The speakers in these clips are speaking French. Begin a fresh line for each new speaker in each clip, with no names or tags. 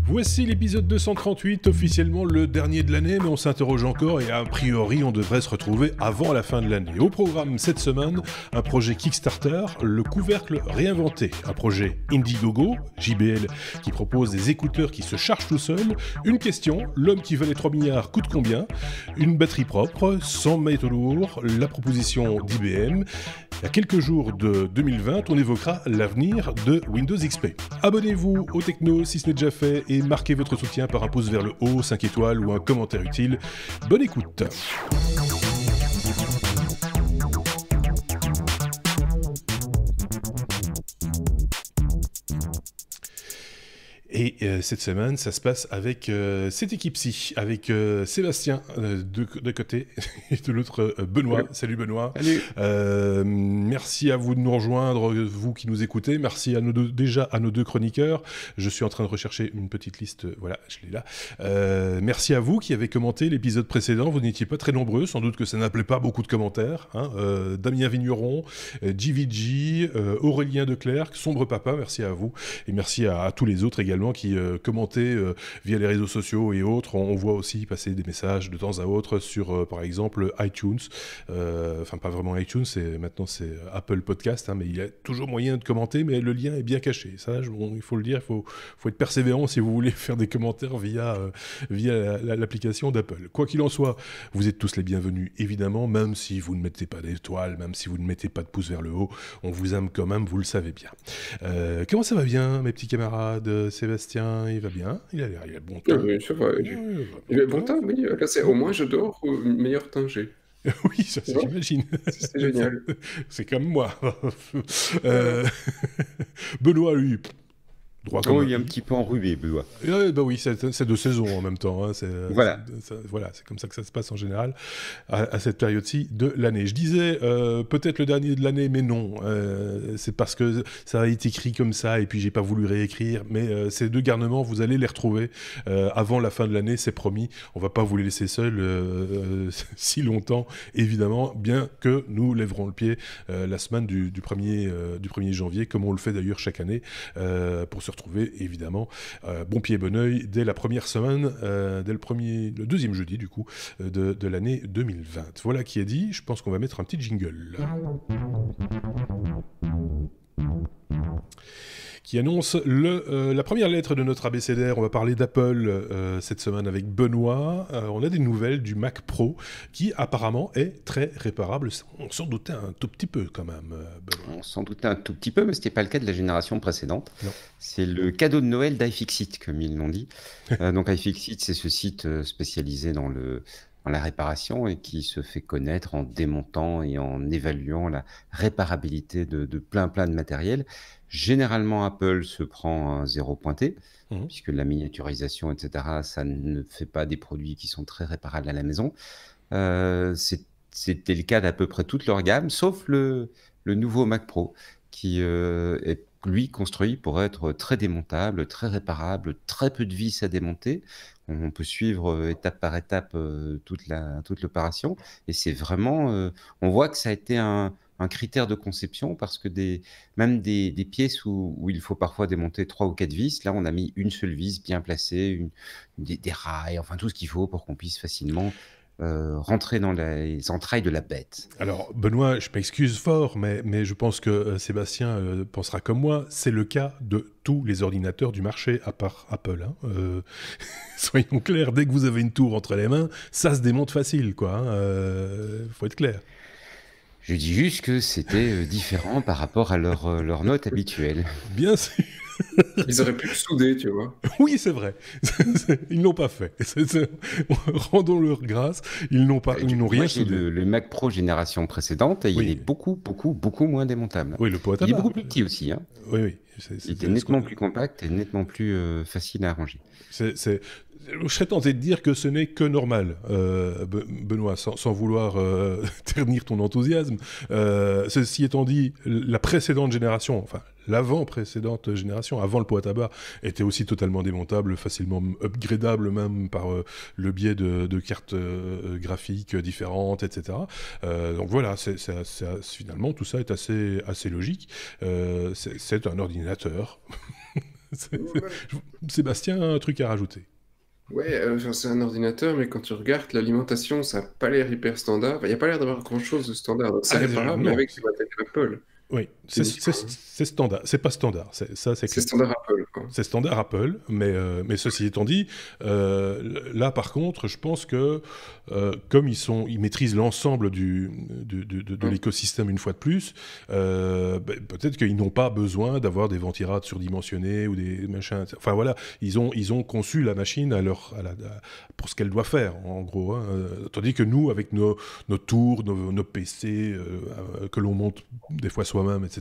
Voici l'épisode 238, officiellement le dernier de l'année, mais on s'interroge encore et a priori on devrait se retrouver avant la fin de l'année. Au programme cette semaine, un projet Kickstarter, le couvercle réinventé, un projet Indiegogo, JBL, qui propose des écouteurs qui se chargent tout seuls, une question, l'homme qui valait 3 milliards coûte combien, une batterie propre, sans métaux lourds, la proposition d'IBM. Il y a quelques jours de 2020, on évoquera l'avenir de Windows XP. Abonnez-vous au Techno si ce n'est déjà fait et marquez votre soutien par un pouce vers le haut, 5 étoiles ou un commentaire utile. Bonne écoute. Et cette semaine, ça se passe avec cette équipe-ci, avec Sébastien de côté et de l'autre Benoît.
Salut.
Salut Benoît.
Salut.
Merci à vous de nous rejoindre, vous qui nous écoutez. Merci à déjà à nos deux chroniqueurs. Je suis en train de rechercher une petite liste. Voilà, je l'ai là. Merci à vous qui avez commenté l'épisode précédent. Vous n'étiez pas très nombreux. Sans doute que ça n'appelait pas beaucoup de commentaires. Hein. Damien Vigneron, JVG, Aurélien Declercq, Sombre Papa, merci à vous. Et merci à tous les autres également qui commentaient via les réseaux sociaux et autres. On voit aussi passer des messages de temps à autre sur, par exemple, iTunes. Enfin, pas vraiment iTunes, maintenant c'est Apple Podcast, hein, mais il y a toujours moyen de commenter, mais le lien est bien caché. Ça, il faut le dire, il faut être persévérant si vous voulez faire des commentaires via l'application d'Apple. Quoi qu'il en soit, vous êtes tous les bienvenus, évidemment, même si vous ne mettez pas d'étoiles, même si vous ne mettez pas de pouce vers le haut, on vous aime quand même, vous le savez bien. Comment ça va bien, mes petits camarades? Sébastien, il va bien? Il a bon temps.
Oui, ça va. Il a bon temps, oui. Là, au moins, je dors au meilleur temps j'ai.
Oui, ça,
Tu vois,
j'imagine.
c'est génial.
C'est comme moi. Benoît, lui, droit comme
il est un petit peu enrhumé, Benoît.
bah oui, c'est de saison en même temps. Hein.
Voilà.
C'est comme ça que ça se passe en général à cette période-ci de l'année. Je disais peut-être le dernier de l'année, mais non. C'est parce que ça a été écrit comme ça et puis j'ai pas voulu réécrire. Mais ces deux garnements, vous allez les retrouver avant la fin de l'année, c'est promis. On va pas vous les laisser seuls si longtemps, évidemment, bien que nous lèverons le pied la semaine du 1er janvier, comme on le fait d'ailleurs chaque année, pour se retrouver évidemment bon pied bon oeil dès la première semaine, dès le deuxième jeudi du coup de l'année 2020. Voilà qui est dit, je pense qu'on va mettre un petit jingle qui annonce la première lettre de notre abécédaire. On va parler d'Apple cette semaine avec Benoît. On a des nouvelles du Mac Pro qui apparemment est très réparable. On s'en doutait un tout petit peu quand même, Benoît.
On s'en doutait un tout petit peu, mais ce n'était pas le cas de la génération précédente.
Non.
C'est le cadeau de Noël d'iFixit, comme ils l'ont dit. Donc iFixit, c'est ce site spécialisé dans la réparation et qui se fait connaître en démontant et en évaluant la réparabilité de plein de matériel. Généralement, Apple se prend un zéro pointé, puisque la miniaturisation, etc., ça ne fait pas des produits qui sont très réparables à la maison. C'était le cas d'à peu près toute leur gamme, sauf le nouveau Mac Pro, qui est, lui, construit pour être très démontable, très réparable, très peu de vis à démonter. On peut suivre étape par étape toute l'opération. Et c'est vraiment... on voit que ça a été un critère de conception parce que même des pièces où il faut parfois démonter 3 ou 4 vis, là, on a mis une seule vis bien placée, des rails, enfin tout ce qu'il faut pour qu'on puisse facilement rentrer dans les entrailles de la bête.
Alors, Benoît, je m'excuse fort, mais je pense que Sébastien pensera comme moi. C'est le cas de tous les ordinateurs du marché, à part Apple. Hein. Soyons clairs, dès que vous avez une tour entre les mains, ça se démonte facile, quoi. Faut être clair.
Je dis juste que c'était différent par rapport à leur note habituelle.
Bien sûr.
Ils auraient pu le souder, tu vois.
Oui, c'est vrai. Ils l'ont pas fait. Rendons-leur grâce. Ils n'ont rien soudé.
Le Mac Pro génération précédente, il est beaucoup moins démontable.
Oui, le pot à tabac.
Il est beaucoup plus petit aussi. Hein.
Oui.
Il était nettement plus compact et nettement plus facile à arranger.
Je serais tenté de dire que ce n'est que normal, Benoît, sans vouloir ternir ton enthousiasme. Ceci étant dit, la précédente génération, enfin l'avant-précédente génération, avant le pot à tabac, était aussi totalement démontable, facilement upgradable même par le biais de cartes graphiques différentes, etc. Donc voilà, finalement tout ça est assez logique. C'est un ordinateur.
Ouais,
Sébastien a un truc à rajouter.
ouais, enfin, c'est un ordinateur, mais quand tu regardes l'alimentation, ça n'a pas l'air hyper standard. Enfin, il n'y a pas l'air d'avoir grand-chose de standard. Donc c'est
Ah,
réparable, mais
non,
avec du matériel Apple
oui,
uniquement, hein.
c'est standard. C'est pas standard, ça c'est
C'est
clair.
standard Apple, quoi.
C'est standard Apple, mais ceci étant dit, là par contre, je pense que comme ils maîtrisent l'ensemble de
Ouais.
l'écosystème une fois de plus, peut-être qu'ils n'ont pas besoin d'avoir des ventirades surdimensionnés ou des machins. Enfin voilà, ils ont conçu la machine pour ce qu'elle doit faire, en gros, hein. Tandis que nous, avec nos tours, nos PC que l'on monte des fois soi-même, etc.,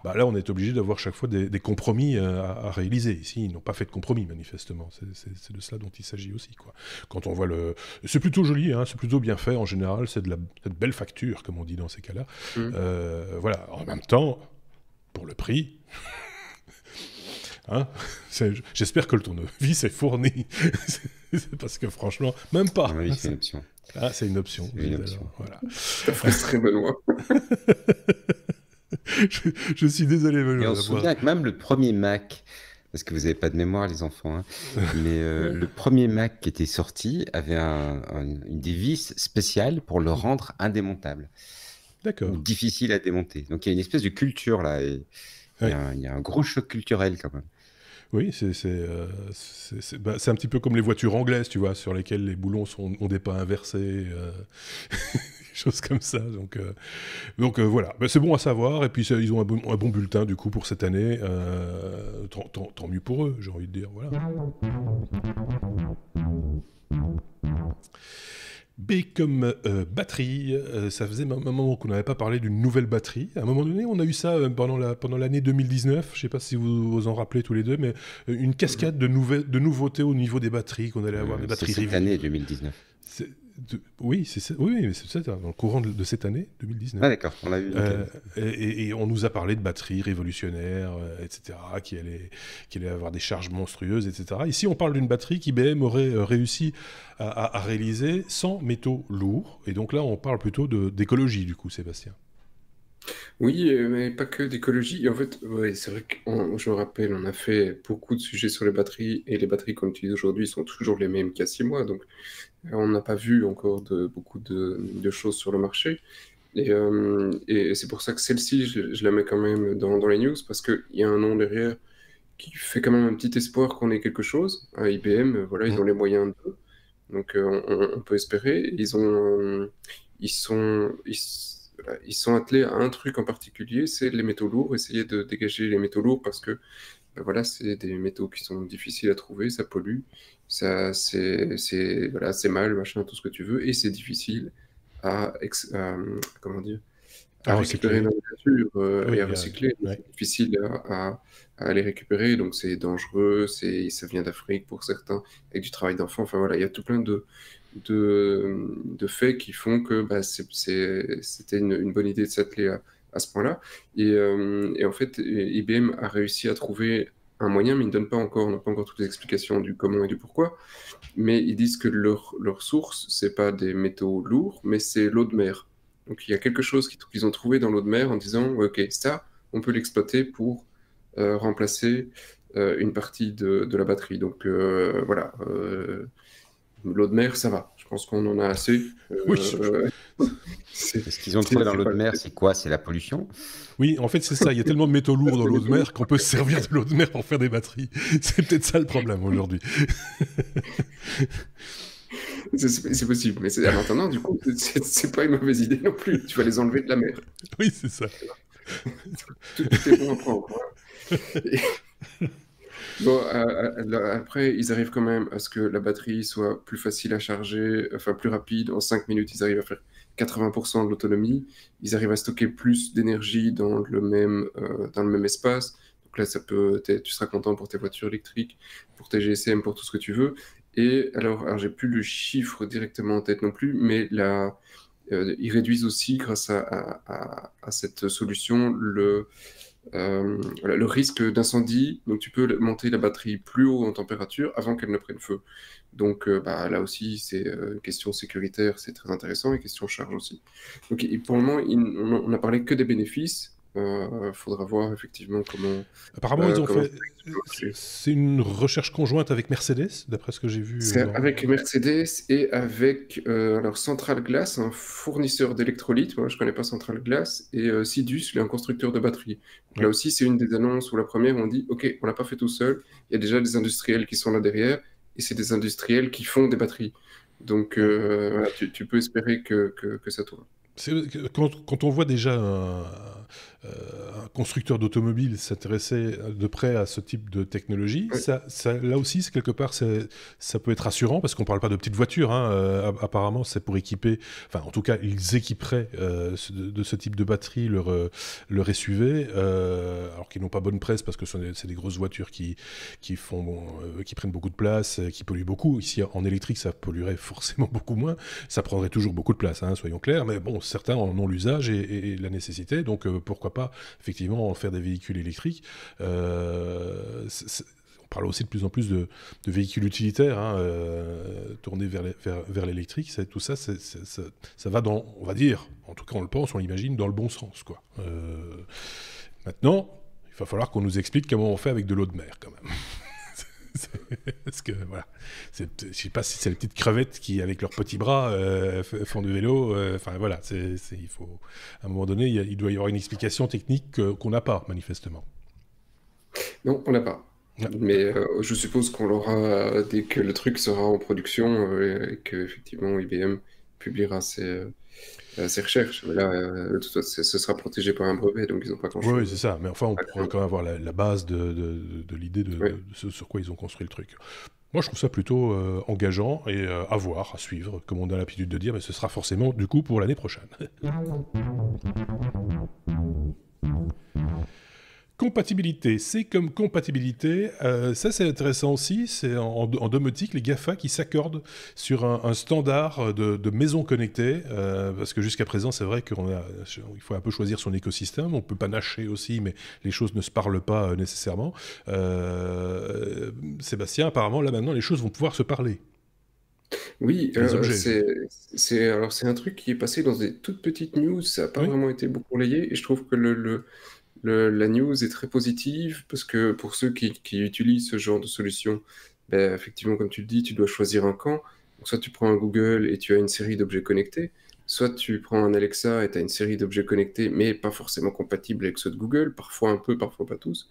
bah là, on est obligé d'avoir chaque fois des compromis à réaliser. Ici, ils n'ont pas fait de compromis, manifestement. C'est de cela dont il s'agit aussi, quoi. Quand on voit le... C'est plutôt joli, hein, c'est plutôt bien fait, en général. C'est de belle facture, comme on dit dans ces cas-là.
Mm.
Voilà. En même temps, pour le prix... Hein, j'espère que le tournevis est fourni. C'est parce que franchement, même
À
pas.
mon avis, c'est une option.
Ah, c'est une option.
C'est une
Alors,
option.
voilà.
Ça frustrait Benoît.
Je suis désolé,
Et
Benoît,
on se souvient que même le premier Mac, parce que vous n'avez pas de mémoire, les enfants, hein, mais le premier Mac qui était sorti avait une des vis spéciale pour le rendre indémontable,
D'accord.
ou difficile à démonter. Donc il y a une espèce de culture là, et il y
Ouais.
a il y a un gros choc culturel quand même.
Oui, c'est un petit peu comme les voitures anglaises, tu vois, sur lesquelles les boulons ont des pas inversés, des choses comme ça. Donc voilà, ben, c'est bon à savoir. Et puis ils ont un bon bulletin du coup pour cette année. Tant mieux pour eux, j'ai envie de dire. Voilà. B comme batterie, ça faisait un moment qu'on n'avait pas parlé d'une nouvelle batterie. À un moment donné, on a eu ça pendant l'année 2019, je ne sais pas si vous en rappelez tous les deux, mais une cascade de nouveautés au niveau des batteries, qu'on allait avoir des
C'est
batteries
cette
Rivian.
année 2019.
Oui, mais c'est ça, dans le courant de cette année 2019.
Ah d'accord, on l'a vu.
Et on nous a parlé de batteries révolutionnaires, etc., qui allaient avoir des charges monstrueuses, etc. Ici, on parle d'une batterie qu'IBM aurait réussi à réaliser sans métaux lourds. Et donc là, on parle plutôt d'écologie, du coup, Sébastien.
Oui, mais pas que d'écologie. Et en fait, ouais, c'est vrai que je me rappelle, on a fait beaucoup de sujets sur les batteries, et les batteries qu'on utilise aujourd'hui sont toujours les mêmes qu'il y a 6 mois. Donc, on n'a pas vu encore beaucoup de choses sur le marché. Et c'est pour ça que celle-ci, je la mets quand même dans les news, parce qu'il y a un nom derrière qui fait quand même un petit espoir qu'on ait quelque chose. À IBM, voilà, ils ont les moyens de. Donc, on peut espérer. Ils sont, voilà, ils sont attelés à un truc en particulier, c'est les métaux lourds, essayer de dégager les métaux lourds, parce que ben voilà, c'est des métaux qui sont difficiles à trouver, ça pollue, voilà, c'est mal, machin, tout ce que tu veux, et c'est difficile comment dire,
À
à récupérer
recycler.
dans la nature
Oui,
et à recycler.
ouais.
C'est difficile à les récupérer, donc c'est dangereux, ça vient d'Afrique pour certains, avec du travail d'enfant. Enfin voilà, il y a tout plein de faits qui font que bah, c'était une bonne idée de s'atteler à ce point-là. Et en fait, IBM a réussi à trouver un moyen, mais ils ne donnent pas encore, on n'a pas encore toutes les explications du comment et du pourquoi, mais ils disent que leur source, c'est pas des métaux lourds, mais c'est l'eau de mer. Donc il y a quelque chose qu'ils ont trouvé dans l'eau de mer en disant, ok, ça, on peut l'exploiter pour remplacer une partie de la batterie. Donc voilà, l'eau de mer, ça va. Je pense qu'on en a assez.
Oui,
Ce qu'ils ont trouvé dans l'eau de
pas-
mer, c'est quoi? C'est la pollution?
oui, en fait, c'est ça. Il y a tellement de métaux lourds dans l'eau de mer qu'on peut se servir de l'eau de mer pour faire des batteries. C'est peut-être ça le problème aujourd'hui.
C'est possible, mais en attendant, du coup, c'est pas une mauvaise idée non plus. Tu vas les enlever de la mer.
Oui, c'est ça.
Tout est bon à prendre. Et- Bon, après, ils arrivent quand même à ce que la batterie soit plus facile à charger, enfin plus rapide. En 5 minutes, ils arrivent à faire 80% de l'autonomie. Ils arrivent à stocker plus d'énergie dans le même espace. Donc là, tu seras content pour tes voitures électriques, pour tes GSM, pour tout ce que tu veux. Et alors j'ai plus le chiffre directement en tête non plus, mais ils réduisent aussi, grâce à cette solution, voilà, le risque d'incendie. Donc tu peux monter la batterie plus haut en température avant qu'elle ne prenne feu. Donc bah, là aussi, c'est question sécuritaire, c'est très intéressant, et question charge aussi. Donc pour le moment, on n'a parlé que des bénéfices, Faudra voir effectivement
Apparemment, ils ont
comment
fait.
ça va marcher.
C'est une recherche conjointe avec Mercedes, d'après ce que j'ai vu.
C'est avec Mercedes et avec alors Central Glass, un fournisseur d'électrolytes. Moi, je connais pas Central Glass. Et Sidus, il est un constructeur de batteries. Donc, là
Ouais.
aussi, c'est une des annonces où la première, on dit, OK, on l'a pas fait tout seul. Il y a déjà des industriels qui sont là derrière. Et c'est des industriels qui font des batteries. Donc, voilà, tu peux espérer que ça tourne.
Quand on voit déjà un constructeur d'automobile s'intéresser de près à ce type de technologie,
Ouais.
là aussi, quelque part, ça peut être rassurant parce qu'on ne parle pas de petites voitures. Hein. Apparemment, c'est pour équiper, enfin, en tout cas, ils équiperaient de ce type de batterie leur SUV, alors qu'ils n'ont pas bonne presse parce que c'est des grosses voitures qui prennent beaucoup de place, qui polluent beaucoup. Ici, en électrique, ça polluerait forcément beaucoup moins. Ça prendrait toujours beaucoup de place, hein, soyons clairs, mais bon, certains en ont l'usage et la nécessité, donc pourquoi pas effectivement en faire des véhicules électriques. On parle aussi de plus en plus de véhicules utilitaires, hein, tournés vers l'électrique. Tout ça, ça va dans, on va dire, en tout cas on le pense, on l'imagine, dans le bon sens, quoi. Maintenant, il va falloir qu'on nous explique comment on fait avec de l'eau de mer, quand même. Parce que voilà, je sais pas si c'est les petites crevettes qui, avec leurs petits bras, font du vélo. Enfin voilà, il faut à un moment donné, il doit y avoir une explication technique qu'on n'a pas manifestement.
Non, on l'a pas.
Ouais.
Mais je suppose qu'on l'aura dès que le truc sera en production et que effectivement IBM publiera ses recherches. Mais là, de toute façon, ce sera protégé par un brevet, donc ils n'ont pas
Oui,
grand-chose
c'est ça. Mais enfin, on
à
pourra
craindre.
quand même avoir la base de l'idée
Ouais.
de ce sur quoi ils ont construit le truc. Moi, je trouve ça plutôt engageant et à voir, à suivre, comme on a l'habitude de dire, mais ce sera forcément du coup pour l'année prochaine. Compatibilité, c'est comme compatibilité. Ça, c'est intéressant aussi. C'est en domotique, les GAFA qui s'accordent sur un standard de maison connectée. Parce que jusqu'à présent, c'est vrai qu'il faut un peu choisir son écosystème. On peut pas nacher aussi, mais les choses ne se parlent pas nécessairement. Sébastien, apparemment, là maintenant, les choses vont pouvoir se parler.
Oui,
Les objets,
alors c'est un truc qui est passé dans des toutes petites news, ça n'a pas
Oui.
vraiment été beaucoup relayé, et je trouve que la news est très positive, parce que pour ceux qui utilisent ce genre de solution, ben, effectivement, comme tu le dis, tu dois choisir un camp. Donc, soit tu prends un Google et tu as une série d'objets connectés, soit tu prends un Alexa et tu as une série d'objets connectés, mais pas forcément compatibles avec ceux de Google, parfois un peu, parfois pas tous.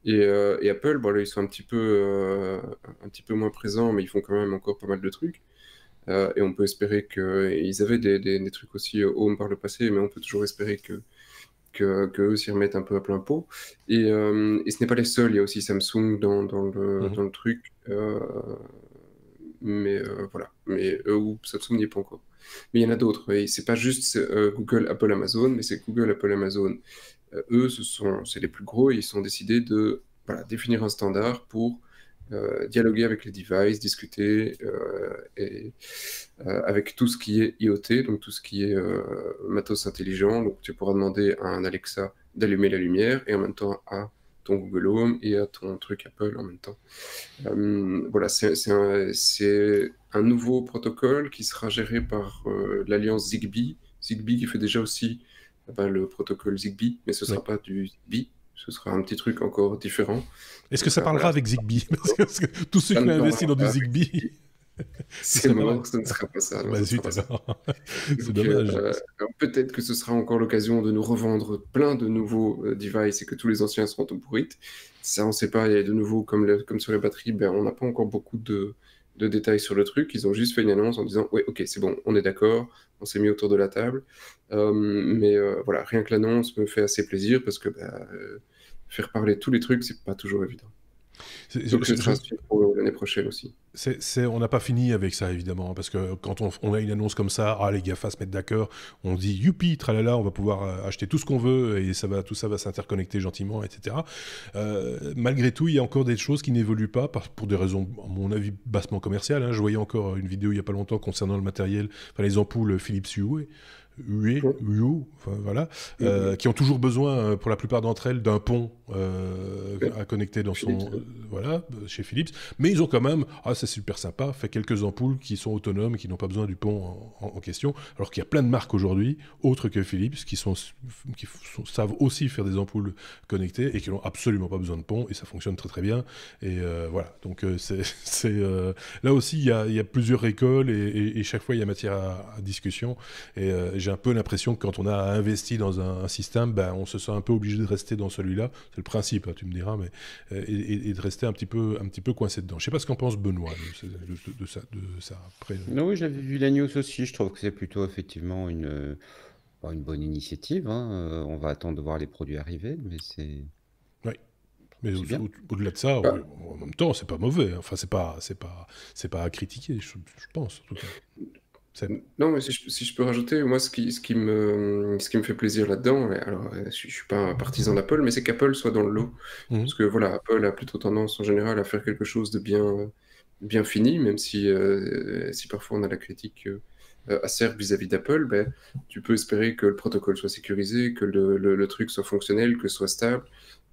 Et Apple, bon, là, ils sont un petit peu moins présents, mais ils font quand même encore pas mal de trucs. Et on peut espérer qu'ils avaient des trucs aussi Home par le passé, mais on peut toujours espérer que eux s'y remettent un peu à plein pot. Et ce n'est pas les seuls, il y a aussi Samsung dans le truc. Mais voilà. Mais Samsung n'y est pas encore. Mais il y en a d'autres. Et c'est pas juste Google, Apple, Amazon, mais c'est Google, Apple, Amazon. Eux, c'est les plus gros et ils ont décidé de définir un standard pour dialoguer avec les devices, discuter avec tout ce qui est IoT, donc tout ce qui est matos intelligent. Donc tu pourras demander à un Alexa d'allumer la lumière et en même temps à ton Google Home et à ton truc Apple en même temps. Voilà, c'est un nouveau protocole qui sera géré par l'alliance Zigbee. Zigbee qui fait déjà aussi le protocole Zigbee, mais ce ne sera pas du Zigbee. Ce sera un petit truc encore différent.
Est-ce que ça parlera avec Zigbee? Parce que tous ceux qui ont investi dans du Zigbee...
C'est mort, ce ne sera pas ça.
Bah zut, alors. C'est dommage.
Peut-être que ce sera encore l'occasion de nous revendre plein de nouveaux devices et que tous les anciens seront tout pourris. Ça, on ne sait pas. Et de nouveau, comme sur les batteries, on n'a pas encore beaucoup de détails sur le truc. Ils ont juste fait une annonce en disant « Ouais, ok, c'est bon, on est d'accord, on s'est mis autour de la table. » Mais voilà, rien que l'annonce me fait assez plaisir parce que faire parler tous les trucs, c'est pas toujours évident. Donc ce sera pour l'année prochaine aussi.
On n'a pas fini avec ça, évidemment, parce que quand on a une annonce comme ça, les GAFA se mettent d'accord, on dit « youpi, tralala, on va pouvoir acheter tout ce qu'on veut et tout ça va s'interconnecter gentiment, etc. » Malgré tout, il y a encore des choses qui n'évoluent pas, pour des raisons, à mon avis, bassement commerciales. Hein. Je voyais encore une vidéo il n'y a pas longtemps concernant le matériel, les ampoules Philips Hue, enfin, voilà, qui ont toujours besoin, pour la plupart d'entre elles, d'un pont
Ouais.
à connecter dans
Philips,
son... voilà, chez Philips. Mais ils ont quand même, c'est super sympa, fait quelques ampoules qui sont autonomes, qui n'ont pas besoin du pont en question. Alors qu'il y a plein de marques aujourd'hui, autres que Philips, savent aussi faire des ampoules connectées et qui n'ont absolument pas besoin de pont, et ça fonctionne très très bien. Et voilà, donc là aussi, il y a plusieurs écoles, et chaque fois, il y a matière à discussion. Et j'ai un peu l'impression que quand on a investi dans un système, ben, on se sent un peu obligé de rester dans celui-là. C'est le principe, hein, tu me diras, mais et de rester un petit peu coincé dedans. Je sais pas ce qu'en pense Benoît de ça. Après,
Non, oui, j'avais vu la news aussi. Je trouve que c'est plutôt effectivement une bonne initiative, hein. On va attendre de voir les produits arriver, mais
oui. Mais
c'est bien.
au-delà de ça,
Bah,
en même temps, c'est pas mauvais. Enfin, c'est pas à critiquer, je pense, en tout cas.
non, mais si je peux rajouter, moi, ce qui me fait plaisir là-dedans, alors, je suis pas un partisan d'Apple, mais c'est qu'Apple soit dans le lot.
Mhm.
Parce que voilà, Apple a plutôt tendance en général à faire quelque chose de bien fini, même si parfois on a la critique acerbe vis-à-vis d'Apple, ben, tu peux espérer que le protocole soit sécurisé, que le truc soit fonctionnel, que ce soit stable.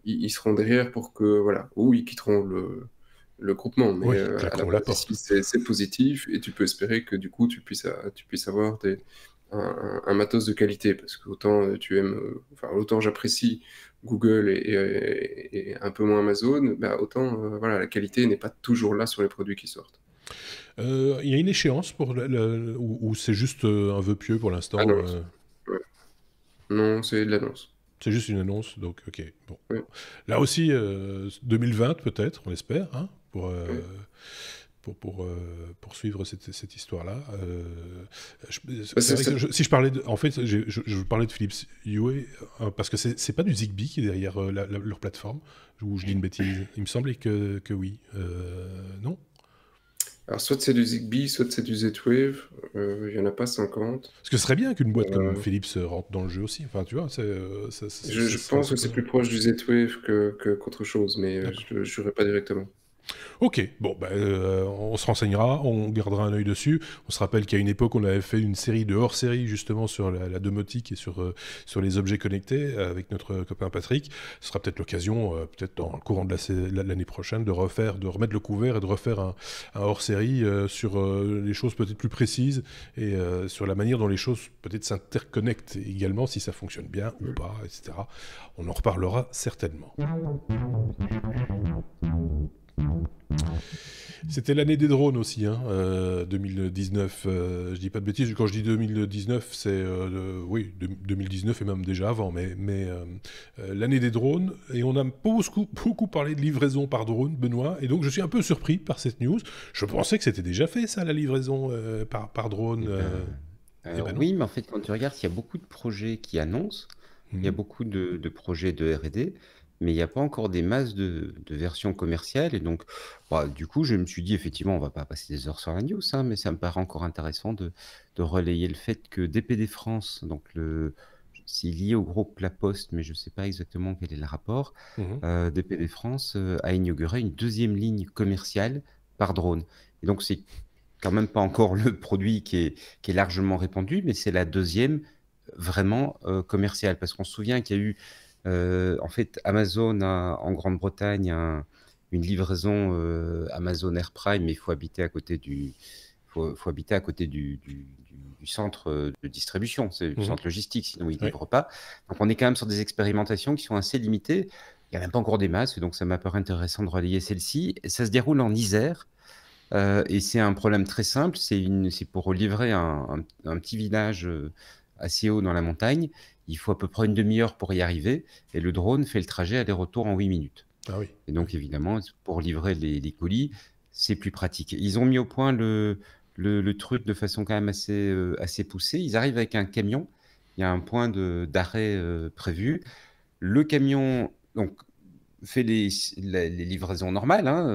Ils seront derrière pour que, voilà, ou ils quitteront le groupement, mais
Oui, ils
à la
claqueront la
base ici,
porte.
c'est positif, et tu peux espérer que du coup, tu puisses avoir un matos de qualité, parce que autant j'apprécie Google et un peu moins Amazon, bah, autant voilà, la qualité n'est pas toujours là sur les produits qui sortent.
Il y a une échéance ou c'est juste un vœu pieux pour l'instant
Annonce. Ouais. Non, c'est de l'annonce.
c'est juste une annonce, donc ok. Bon.
Ouais,
Là aussi, 2020 peut-être, on l'espère, hein,
ouais.
poursuivre cette histoire-là.
Bah,
C'est vrai que si je parlais en fait, je parlais de Philips Hue parce que c'est pas du Zigbee qui est derrière leur plateforme, ou je dis une bêtise. Il me semblait que oui. Non?
Alors, soit c'est du Zigbee, soit c'est du Z-Wave. Il y en a pas 50.
Parce que ce serait bien qu'une boîte comme
Euh,
Philips rentre dans le jeu aussi. Enfin, tu vois,
je
ça serait
pense
assez
que c'est
cohérent.
plus proche du Z-Wave qu'autre chose, mais
D'accord.
je ne jurerai pas directement.
Ok, bon, on se renseignera, on gardera un œil dessus. On se rappelle qu'à une époque, on avait fait une série de hors-série justement sur la domotique et sur les objets connectés avec notre copain Patrick. Ce sera peut-être l'occasion, peut-être dans le courant de l'année prochaine, de remettre le couvert et de refaire un hors-série sur les choses peut-être plus précises et sur la manière dont les choses peut-être s'interconnectent également, si ça fonctionne bien ou pas, etc. On en reparlera certainement. C'était l'année des drones aussi, hein, 2019. Je dis pas de bêtises, quand je dis 2019, c'est oui, 2019 et même déjà avant, mais l'année des drones. Et on a beaucoup parlé de livraison par drone, Benoît, et donc je suis un peu surpris par cette news. Je pensais que c'était déjà fait, ça, la livraison par drone.
Eh ben,
Eh ben
alors
non.
oui, mais en fait, quand tu regardes, il y a beaucoup de projets qui annoncent, il y a
Mhm.
beaucoup de projets de R&D, mais il n'y a pas encore des masses de versions commerciales. Et donc, bah, du coup, je me suis dit, effectivement, on va pas passer des heures sur la news, hein, mais ça me paraît encore intéressant de relayer le fait que DPD France, donc c'est lié au groupe La Poste, mais je ne sais pas exactement quel est le rapport,
Mhm.
DPD France a inauguré une deuxième ligne commerciale par drone. Et donc, c'est quand même pas encore le produit qui est largement répandu, mais c'est la deuxième vraiment commerciale. Parce qu'on se souvient qu'il y a eu, en fait, Amazon en Grande-Bretagne, une livraison Amazon Air Prime, mais il faut habiter à côté faut habiter à côté du centre de distribution, c'est du
Mhm.
centre logistique, sinon ils ne
Ouais.
livrent pas. Donc on est quand même sur des expérimentations qui sont assez limitées. Il n'y a même pas encore des masses, et donc ça m'a paru intéressant de relayer celle-ci. Ça se déroule en Isère. Et c'est un problème très simple, c'est pour livrer un petit village assez haut dans la montagne, il faut à peu près une demi-heure pour y arriver, et le drone fait le trajet aller-retour en 8 minutes.
Ah oui.
Et
Ah
donc
oui.
évidemment, pour livrer les colis, c'est plus pratique. Ils ont mis au point le truc de façon quand même assez poussée. Ils arrivent avec un camion, il y a un point d'arrêt prévu. Le camion donc, fait les livraisons normales, hein,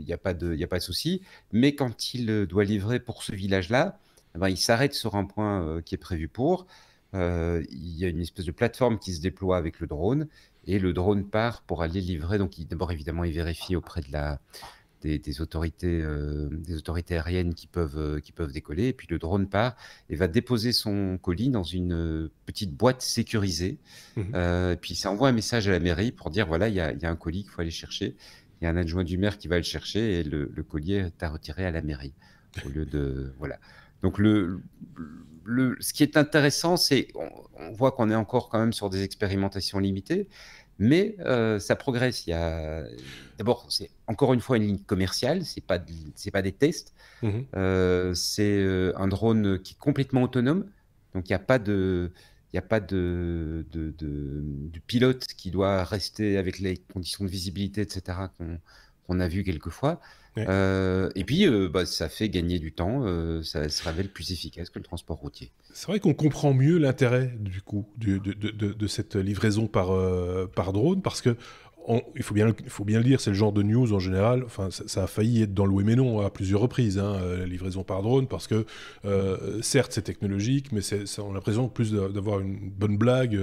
il n'y a pas de souci. Mais quand il doit livrer pour ce village-là, eh ben, il s'arrête sur un point qui est prévu pour. Il y a une espèce de plateforme qui se déploie avec le drone et le drone part pour aller livrer. Donc d'abord, évidemment, il vérifie auprès des autorités aériennes qui peuvent décoller. Et puis le drone part et va déposer son colis dans une petite boîte sécurisée. Et puis ça envoie un message à la mairie pour dire voilà, il y a un colis qu'il faut aller chercher. Il y a un adjoint du maire qui va le chercher et le colis est à retirer à la mairie. Au lieu de. Voilà. Donc ce qui est intéressant, c'est on voit qu'on est encore quand même sur des expérimentations limitées, mais ça progresse. D'abord, c'est encore une fois une ligne commerciale, c'est pas des tests. C'est un drone qui est complètement autonome, donc il n'y a pas de pilote qui doit rester avec les conditions de visibilité, etc., qu'on a vu quelquefois.
Ouais.
Et puis, ça fait gagner du temps, ça se révèle plus efficace que le transport routier.
C'est vrai qu'on comprend mieux l'intérêt du coup de cette livraison par drone, parce que il faut bien le dire, c'est le genre de news en général. Enfin, ça a failli être dans le oui mais non à plusieurs reprises, hein, la livraison par drone, parce que certes c'est technologique, mais on a l'impression plus d'avoir une bonne blague,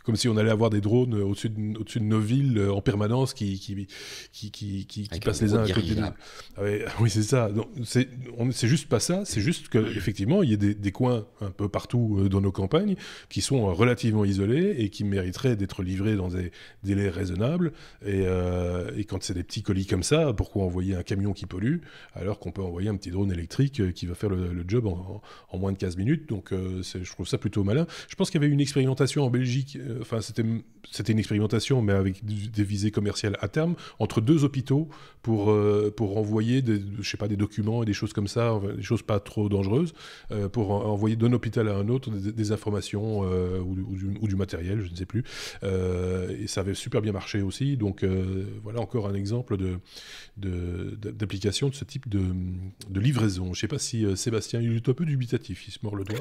comme si on allait avoir des drones au-dessus de nos villes en permanence qui passent les uns à côté des autres. Ah ouais, oui, c'est ça. C'est juste pas ça. C'est juste qu'effectivement, il y a des coins un peu partout dans nos campagnes qui sont relativement isolés et qui mériteraient d'être livrés dans des délais raisonnables. Et quand c'est des petits colis comme ça, pourquoi envoyer un camion qui pollue alors qu'on peut envoyer un petit drone électrique qui va faire le job en moins de 15 minutes. Donc je trouve ça plutôt malin. Je pense qu'il y avait une expérimentation en Belgique, enfin c'était une expérimentation mais avec des visées commerciales à terme, entre 2 hôpitaux pour envoyer des documents et des choses comme ça, des choses pas trop dangereuses, pour envoyer d'un hôpital à un autre des informations ou du matériel, je ne sais plus. Et ça avait super bien marché aussi. Donc voilà encore un exemple d'application de ce type de livraison. Je ne sais pas si Sébastien, il est un peu dubitatif, il se mord le doigt.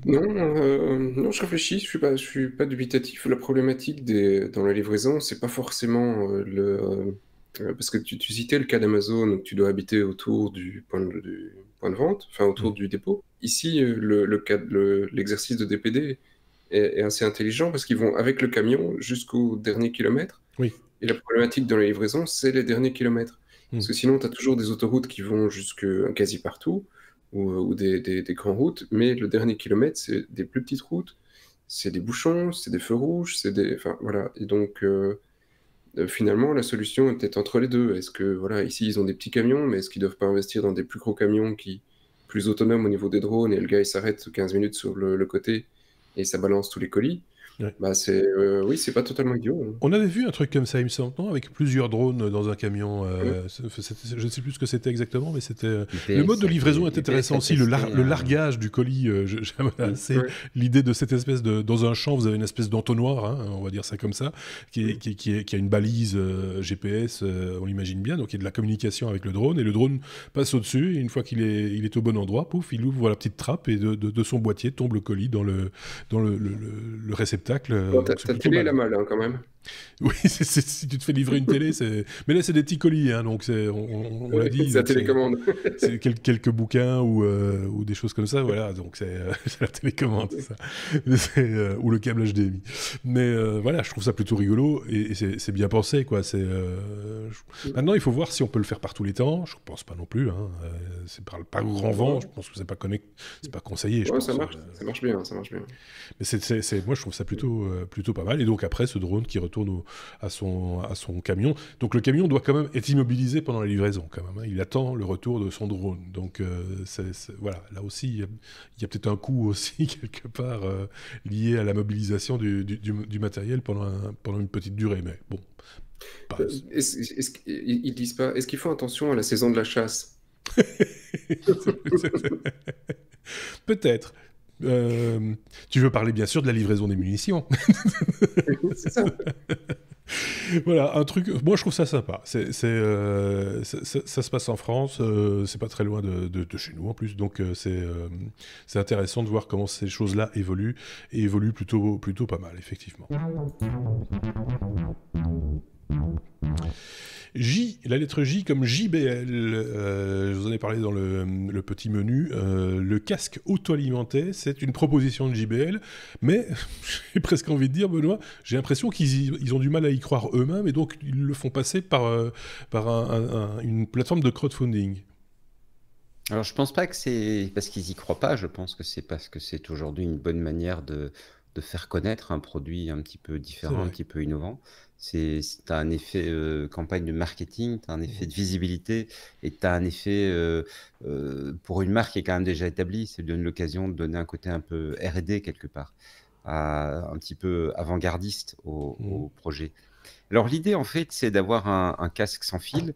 Non, je réfléchis, je suis pas dubitatif. La problématique dans la livraison, c'est pas forcément parce que tu citais le cas d'Amazon, où tu dois habiter autour du point de vente, enfin autour du dépôt. Ici, l'exercice de DPD est assez intelligent parce qu'ils vont avec le camion jusqu'au dernier kilomètre.
Oui.
Et la problématique dans la livraison, c'est les derniers kilomètres. Parce que sinon, tu as toujours des autoroutes qui vont quasi partout, ou des grandes routes, mais le dernier kilomètre, c'est des plus petites routes, c'est des bouchons, c'est des feux rouges, enfin, voilà. Et donc, finalement, la solution est peut-être entre les deux. Est-ce que, voilà, ici, ils ont des petits camions, mais est-ce qu'ils ne doivent pas investir dans des plus gros camions plus autonomes au niveau des drones, et le gars, il s'arrête 15 minutes sur le côté, et ça balance tous les colis?
Ouais.
Oui, c'est pas totalement idiot. Hein.
On avait vu un truc comme ça, il me semble, non, avec plusieurs drones dans un camion. Je ne sais plus ce que c'était exactement, mais c'était le mode de livraison est intéressant aussi. Le largage du colis, j'aime assez l'idée de cette espèce dans un champ, vous avez une espèce d'entonnoir, hein, on va dire ça comme ça, qui a une balise GPS, on l'imagine bien, donc il y a de la communication avec le drone, et le drone passe au-dessus, et une fois qu'il est au bon endroit, pouf, il ouvre la petite trappe, et de son boîtier tombe le colis dans le réceptacle.
Ta télé est la mal, hein, quand même.
Oui, si tu te fais livrer une télé, mais là c'est des petits colis, hein, donc on l'a dit.
C'est la télécommande.
C'est quelques bouquins ou des choses comme ça, voilà, donc c'est la télécommande, ça. Ou le câble HDMI. Mais voilà, je trouve ça plutôt rigolo et c'est bien pensé, quoi. Maintenant, il faut voir si on peut le faire par tous les temps. Je pense pas non plus. Hein. C'est pas grand vent. Je pense que c'est pas conseillé.
Ça marche bien, ça marche bien.
Mais moi, je trouve ça plutôt pas mal. Et donc après, ce drone qui retourne à son camion. Donc le camion doit quand même être immobilisé pendant la livraison, quand même. Hein. Il attend le retour de son drone. Donc voilà, là aussi, il y a peut-être un coût aussi quelque part lié à la mobilisation du matériel pendant une petite durée. Mais bon.
Ils disent pas. Est-ce qu'ils font attention à la saison de la chasse?
Peut-être. Tu veux parler bien sûr de la livraison des munitions.
C'est ça.
Voilà, un truc. Moi, je trouve ça sympa. Ça se passe en France. C'est pas très loin de chez nous en plus. Donc, c'est intéressant de voir comment ces choses-là évoluent et évoluent plutôt pas mal, effectivement. La lettre J comme JBL. Je vous en ai parlé dans le petit menu. Le casque auto-alimenté, c'est une proposition de JBL, mais j'ai presque envie de dire, Benoît, j'ai l'impression qu'ils ont du mal à y croire eux-mêmes, et donc ils le font passer par une plateforme de crowdfunding.
Alors, je pense pas que c'est parce qu'ils y croient pas, je pense que c'est parce que c'est aujourd'hui une bonne manière de faire connaître un produit un petit peu
C'est
différent, un
vrai.
petit peu innovant. T'as un effet campagne de marketing, t'as un effet de visibilité et t'as un effet pour une marque qui est quand même déjà établie, ça lui donne l'occasion de donner un côté un peu R&D quelque part, un petit peu avant-gardiste au projet. Alors l'idée en fait, c'est d'avoir un casque sans fil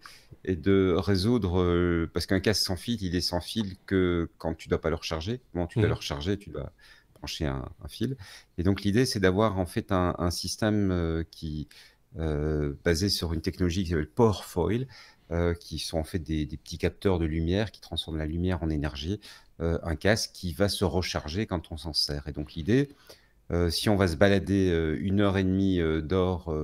et de résoudre, parce qu'un casque sans fil, il est sans fil que quand tu dois pas le recharger. Quand tu dois le
Mhm.
recharger, tu dois brancher un fil. Et donc l'idée, c'est d'avoir en fait un système qui basé sur une technologie qui s'appelle Powerfoil, qui sont en fait des petits capteurs de lumière qui transforment la lumière en énergie. Un casque qui va se recharger quand on s'en sert. Et donc l'idée, si on va se balader 1 heure et demie d'or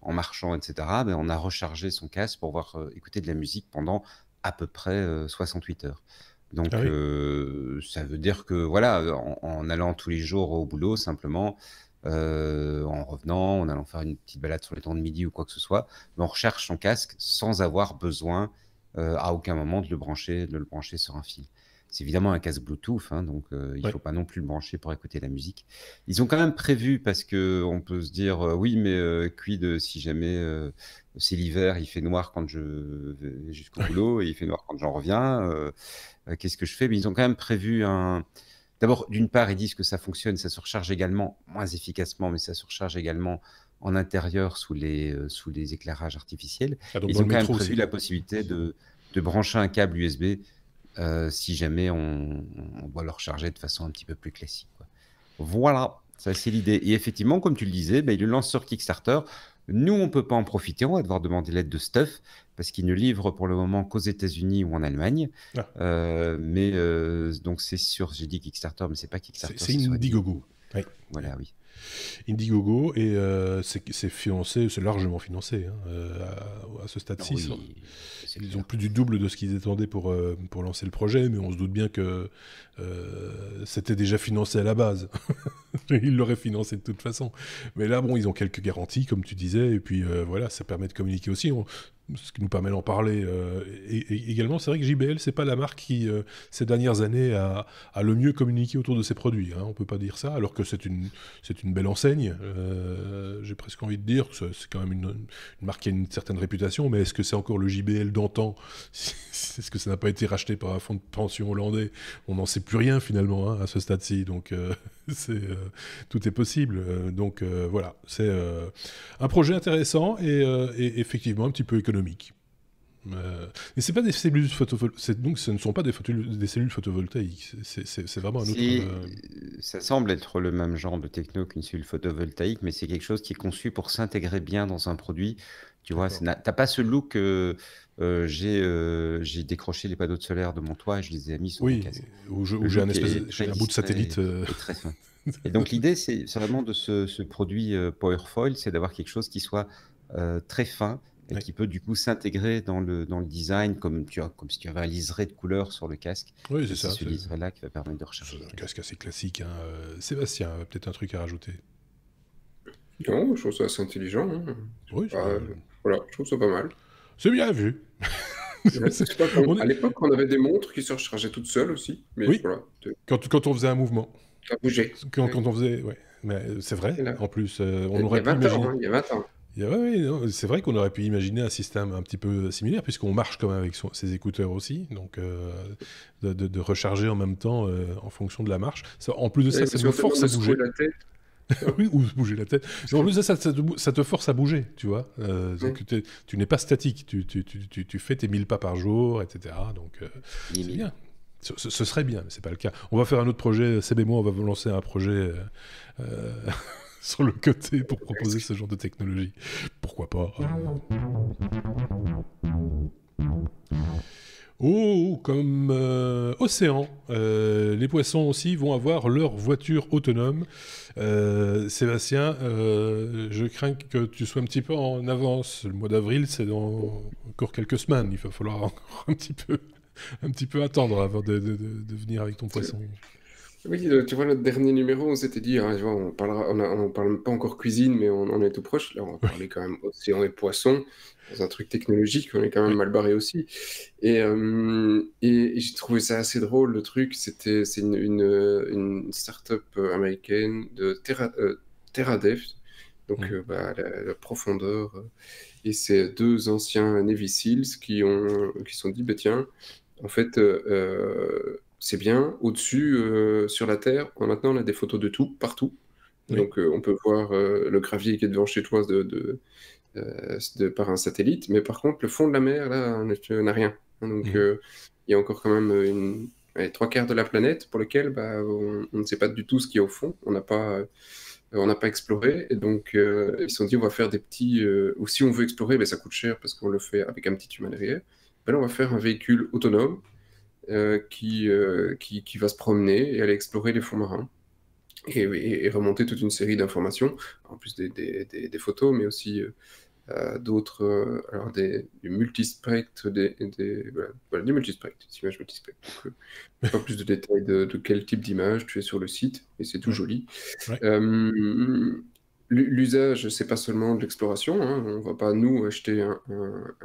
en marchant, etc., ben, on a rechargé son casque pour pouvoir écouter de la musique pendant à peu près 68 heures.
Ah
Donc,
oui.
ça veut dire que voilà, en allant tous les jours au boulot, simplement, en revenant, en allant faire une petite balade sur les temps de midi ou quoi que ce soit, ben, on recharge son casque sans avoir besoin à aucun moment de le brancher sur un fil. C'est évidemment un casque Bluetooth, hein, donc il ne
Ouais.
faut pas non plus le brancher pour écouter la musique. Ils ont quand même prévu, parce qu'on peut se dire, oui, mais quid si jamais c'est l'hiver, il fait noir quand je vais jusqu'au boulot et il fait noir quand j'en reviens, qu'est-ce que je fais? Mais ils ont quand même prévu un... D'abord, d'une part, ils disent que ça fonctionne, ça se recharge également, moins efficacement, mais ça se recharge également en intérieur sous les éclairages artificiels.
Ah, donc dans
Ils
le
ont quand même
métro
prévu
aussi.
la possibilité de brancher un câble USB si jamais on doit le recharger de façon un petit peu plus classique, quoi. Voilà, ça c'est l'idée. Et effectivement, comme tu le disais, ben, ils le lancent sur Kickstarter. Nous, on ne peut pas en profiter, on va devoir demander l'aide de Stuff, parce qu'ils ne livrent pour le moment qu'aux États-Unis ou en Allemagne.
Ah,
Mais donc c'est sur, j'ai dit Kickstarter, mais c'est pas Kickstarter,
c'est
c'est sur
Indiegogo.
Indiegogo.
Oui.
Voilà, oui.
Indiegogo, et c'est financé, c'est largement financé hein, à ce
Ah
stade-ci.
oui, c'est
Ils ont
clair.
plus du double de ce qu'ils attendaient pour lancer le projet, mais on se doute bien que c'était déjà financé à la base. Ils l'auraient financé de toute façon. Mais là, bon, ils ont quelques garanties, comme tu disais, et puis voilà, ça permet de communiquer aussi. Ce qui nous permet d'en parler et également, c'est vrai que JBL, c'est pas la marque qui, ces dernières années, a le mieux communiqué autour de ses produits. Hein, on peut pas dire ça, alors que c'est une belle enseigne. J'ai presque envie de dire que c'est quand même une marque qui a une certaine réputation, mais est-ce que c'est encore le JBL d'antan? Est-ce que ça n'a pas été racheté par un fonds de pension hollandais? On n'en sait plus rien finalement hein, à ce stade-ci, donc tout est possible. Donc voilà, c'est un projet intéressant et effectivement un petit peu économique. Mais c'est pas des cellules photovoltaïques, donc ce ne sont pas des cellules photovoltaïques. C'est vraiment un autre.
Ça semble être le même genre de techno qu'une cellule photovoltaïque, mais c'est quelque chose qui est conçu pour s'intégrer bien dans un produit. Tu vois,
D'accord.
t'as pas ce look. J'ai décroché les panneaux solaires de mon toit et je les ai mis sur mon
Oui,
casque.
où
Le
j'ai
look est
j'ai
très
un bout de
discret
satellite.
et très fin. Et donc l'idée, c'est vraiment de ce produit Powerfoil, c'est d'avoir quelque chose qui soit très fin et
Ouais.
qui peut du coup s'intégrer dans le design, comme si tu avais un liseré de couleur sur le casque.
Oui,
Et
c'est
c'est
ça.
ce liseré-là qui va permettre de
C'est
recharger le
un
casque.
casque assez classique. Hein. Sébastien, peut-être un truc à rajouter.
Non, je trouve ça assez intelligent, hein.
Oui,
Voilà, je trouve ça pas mal.
c'est bien vu.
Ouais, c'est pas con.
On
À
est-
l'époque, on avait des montres qui se rechargeaient toutes seules aussi, mais
Oui,
voilà,
quand on faisait un mouvement.
ça bougeait.
Quand on faisait. Ouais. Mais c'est
Et
vrai,
là,
en plus, on
il y a
aurait pu
20 ans,
imaginer.
hein, il y a 20 ans.
Ouais, ouais, non, c'est vrai qu'on aurait pu imaginer un système un petit peu similaire, puisqu'on marche quand même avec ses écouteurs aussi, donc de recharger en même temps en fonction de la marche. En plus de ça,
Ouais,
ça
parce
nous
qu'on te demande
force
de
à
secouer
bouger.
la tête.
Oui, ou se bouger la tête. Mais en plus de ça, ça te force à bouger, tu vois.
Ouais.
Donc tu n'es pas statique, tu fais tes 1000 pas par jour, etc. Donc c'est
10 000.
bien. Ce serait bien, mais c'est pas le cas. On va faire un autre projet, Seb et moi, on va vous lancer un projet euh, sur le côté pour proposer ce genre de technologie. Pourquoi pas Oh, comme Océan. Les poissons aussi vont avoir leur voiture autonome. Sébastien, je crains que tu sois un petit peu en avance. Le mois d'avril, c'est dans encore quelques semaines. Il va falloir encore un petit peu attendre avant de venir avec ton poisson.
Oui, tu vois, notre dernier numéro, on s'était dit, tu vois, on parle pas encore cuisine, mais on en est tout proche. Là, on va parler quand même océan et poissons, dans un truc technologique, on est quand même
Oui.
mal barré aussi. Et j'ai trouvé ça assez drôle, le truc. C'est une start-up américaine de TerraDev, donc la profondeur. Et c'est deux anciens Navy Seals qui sont dit, bah, tiens, en fait, c'est bien. Au-dessus, sur la Terre, maintenant, on a des photos de tout, partout.
Oui.
Donc, on peut voir le gravier qui est devant chez toi par un satellite. Mais par contre, le fond de la mer, là, on n'a rien. Donc, il y a encore quand même trois quarts de la planète pour lesquels on ne sait pas du tout ce qu'il y a au fond. On n'a pas exploré. Et donc, ils se sont dit, on va faire des petits... ou si on veut explorer, ça coûte cher parce qu'on le fait avec un petit humain derrière. Là, on va faire un véhicule autonome qui va se promener et aller explorer les fonds marins et remonter toute une série d'informations, en plus des photos, mais aussi d'autres, alors du multispectre, voilà, du multispectre, des images multispectre. Donc, pas plus de détails de quel type d'image tu es sur le site, et c'est tout joli.
Ouais.
L'usage, c'est pas seulement de l'exploration, hein. On va pas, nous, acheter un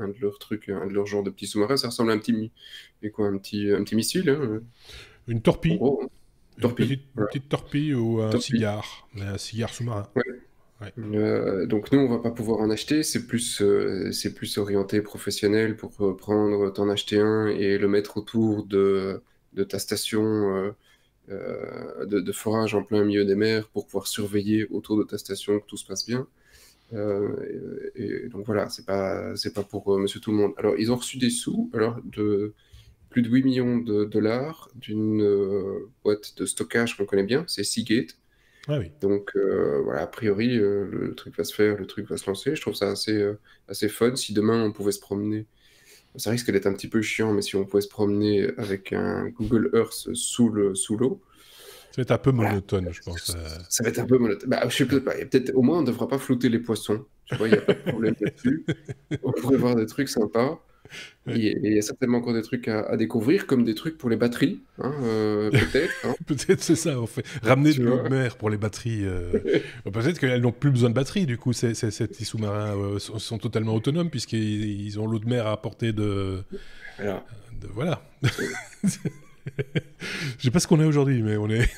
de leurs trucs, un de leurs genres de petits sous-marins. Ça ressemble à un petit missile, hein,
Une
en
torpille.
gros.
Une
Torpille, voilà.
petite torpille ou un
Torpille.
cigare sous-marin.
Ouais.
Ouais.
Donc nous, on va pas pouvoir en acheter. C'est plus orienté professionnel pour t'en acheter un et le mettre autour de ta station de forage en plein milieu des mers pour pouvoir surveiller autour de ta station que tout se passe bien. Et donc voilà, c'est pas pour Monsieur Tout le Monde. Alors, ils ont reçu des sous, alors de plus de 8 millions de dollars d'une boîte de stockage qu'on connaît bien, c'est Seagate.
Ah oui.
Donc voilà, a priori, le truc va se faire, le truc va se lancer. Je trouve ça assez fun. Si demain on pouvait se promener, ça risque d'être un petit peu chiant, mais si on pouvait se promener avec un Google Earth sous l'eau,
Ça va être un peu
voilà,
monotone, je pense.
ça va être un peu monotone. Je sais pas, peut-être au moins on ne devra pas flouter les poissons. Tu vois, il n'y a pas de problème là-dessus. On pourrait voir des trucs sympas.
Ouais.
Et il y a certainement encore des trucs à découvrir, comme des trucs pour les batteries, hein, peut-être. Hein.
Peut-être c'est ça, en fait. Ramener
Tu
de l'eau
vois.
de mer pour les batteries. Peut-être qu'elles n'ont plus besoin de batterie, du coup, ces petits sous-marins sont totalement autonomes, puisqu'ils ont l'eau de mer à portée
Alors,
voilà. Je sais pas ce qu'on est aujourd'hui, mais on est.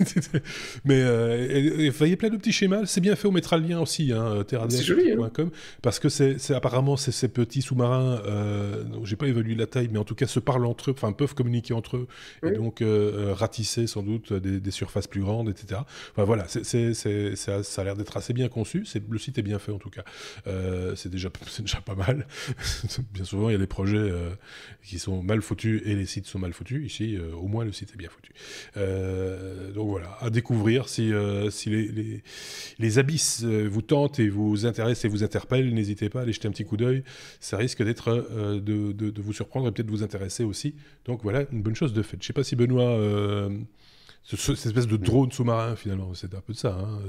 Mais il y a plein de petits schémas. C'est bien fait, on mettra le lien aussi, hein,
c'est joli, hein.
terradev.com, parce que c'est apparemment ces petits sous-marins. Donc j'ai pas évalué la taille, mais en tout cas se parlent entre eux, enfin peuvent communiquer entre eux, et
Oui.
donc ratisser sans doute des surfaces plus grandes, etc. Enfin voilà, ça a l'air d'être assez bien conçu. Le site est bien fait en tout cas. C'est déjà pas mal. Bien souvent, il y a des projets qui sont mal foutus et les sites sont mal foutus. Ici, au moins le site est bien foutu. Donc voilà, à découvrir si les abysses vous tentent et vous intéressent et vous interpellent, n'hésitez pas à aller jeter un petit coup d'œil. Ça risque d'être de vous surprendre et peut-être vous intéresser aussi. Donc voilà, une bonne chose de faite. Je sais pas si Benoît, cette espèce de drone sous-marin finalement, c'est un peu de ça. Hein.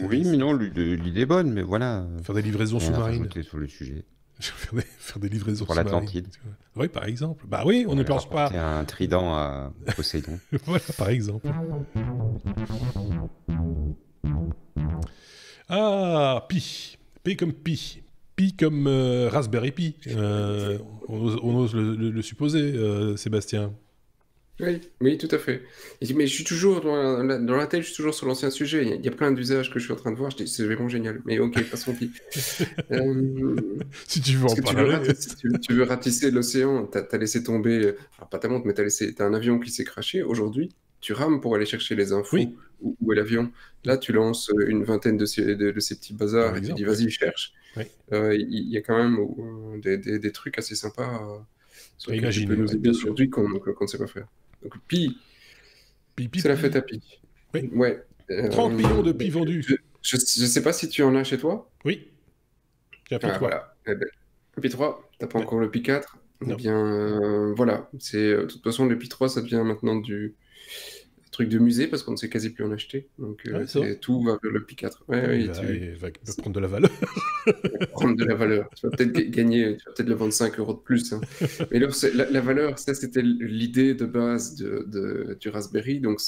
Oui, mais non, l'idée est bonne, mais voilà.
Faire des livraisons
Rien à
sous-marines.
rajouter sur le sujet.
faire des livraisons
Pour
sous-marines.
l'Atlantide.
Oui, par exemple. Bah oui, on ne pense pas.
Apporter un trident à Poséidon.
Voilà, par exemple. Ah, Pi. P comme Pi. Pi comme Raspberry Pi. On ose le supposer, Sébastien.
Oui, tout à fait. Mais je suis toujours dans la tête, je suis toujours sur l'ancien sujet. Il y a plein d'usages que je suis en train de voir. Je dis, c'est vraiment génial. Mais ok, passons Pi.
Si tu veux en
Parce que
parler.
tu veux ratisser l'océan, t'as laissé tomber, alors pas ta montre, mais t'as un avion qui s'est crashé. Aujourd'hui, tu rames pour aller chercher les infos.
Oui.
Où est l'avion. Là, tu lances une vingtaine de ces petits bazars
Par
et tu dis,
exemple,
vas-y, cherche.
Oui.
Il y a quand même des trucs assez sympas sur lesquels tu peux
Imaginer,
nous
ouais,
aider
bien sûr.
aujourd'hui qu'on ne sait pas faire. Donc, Pi,
Pi,
c'est la fête à Pi.
Oui.
Ouais.
30 millions de Pi vendus.
Je sais pas si tu en as chez toi.
Oui. J'ai Pi 3.
Voilà. Eh ben, Pi 3, t'as pas
Ouais.
encore le Pi 4. Eh
Non.
bien, voilà, de toute façon, le Pi 3, ça devient maintenant du truc de musée parce qu'on ne sait quasi plus en acheter. Donc,
Ah ouais, c'est vrai.
tout va vers le Pi 4. Ouais,
Ah,
oui,
il va prendre de la valeur.
prendre de la valeur. Tu vas peut-être gagner, tu vas peut-être le vendre 5 euros de plus, hein. Mais alors, la valeur, ça, c'était l'idée de base du Raspberry. Donc,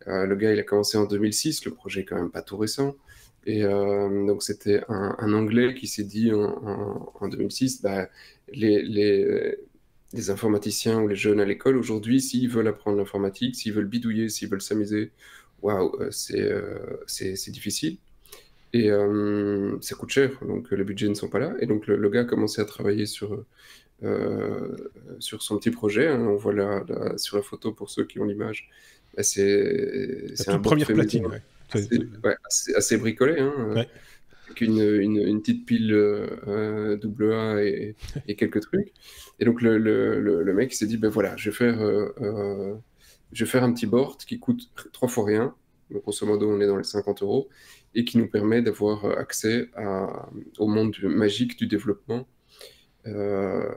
le gars, il a commencé en 2006, le projet est quand même pas tout récent. Et donc, c'était un Anglais qui s'est dit en 2006, bah, les informaticiens ou les jeunes à l'école, aujourd'hui, s'ils veulent apprendre l'informatique, s'ils veulent bidouiller, s'ils veulent s'amuser, waouh, c'est difficile. Et ça coûte cher, donc les budgets ne sont pas là. Et donc le gars a commencé à travailler sur son petit projet, hein. On voit sur la photo, pour ceux qui ont l'image, bah,
La
c'est un
toute
board
première
family
platine, ouais.
assez bricolé, hein,
Ouais.
avec une petite pile AA et quelques trucs. Et donc le mec il s'est dit, ben voilà, je vais faire un petit board qui coûte 3 fois rien, donc grosso modo on est dans les 50 euros, et qui nous permet d'avoir accès au monde magique du développement, euh,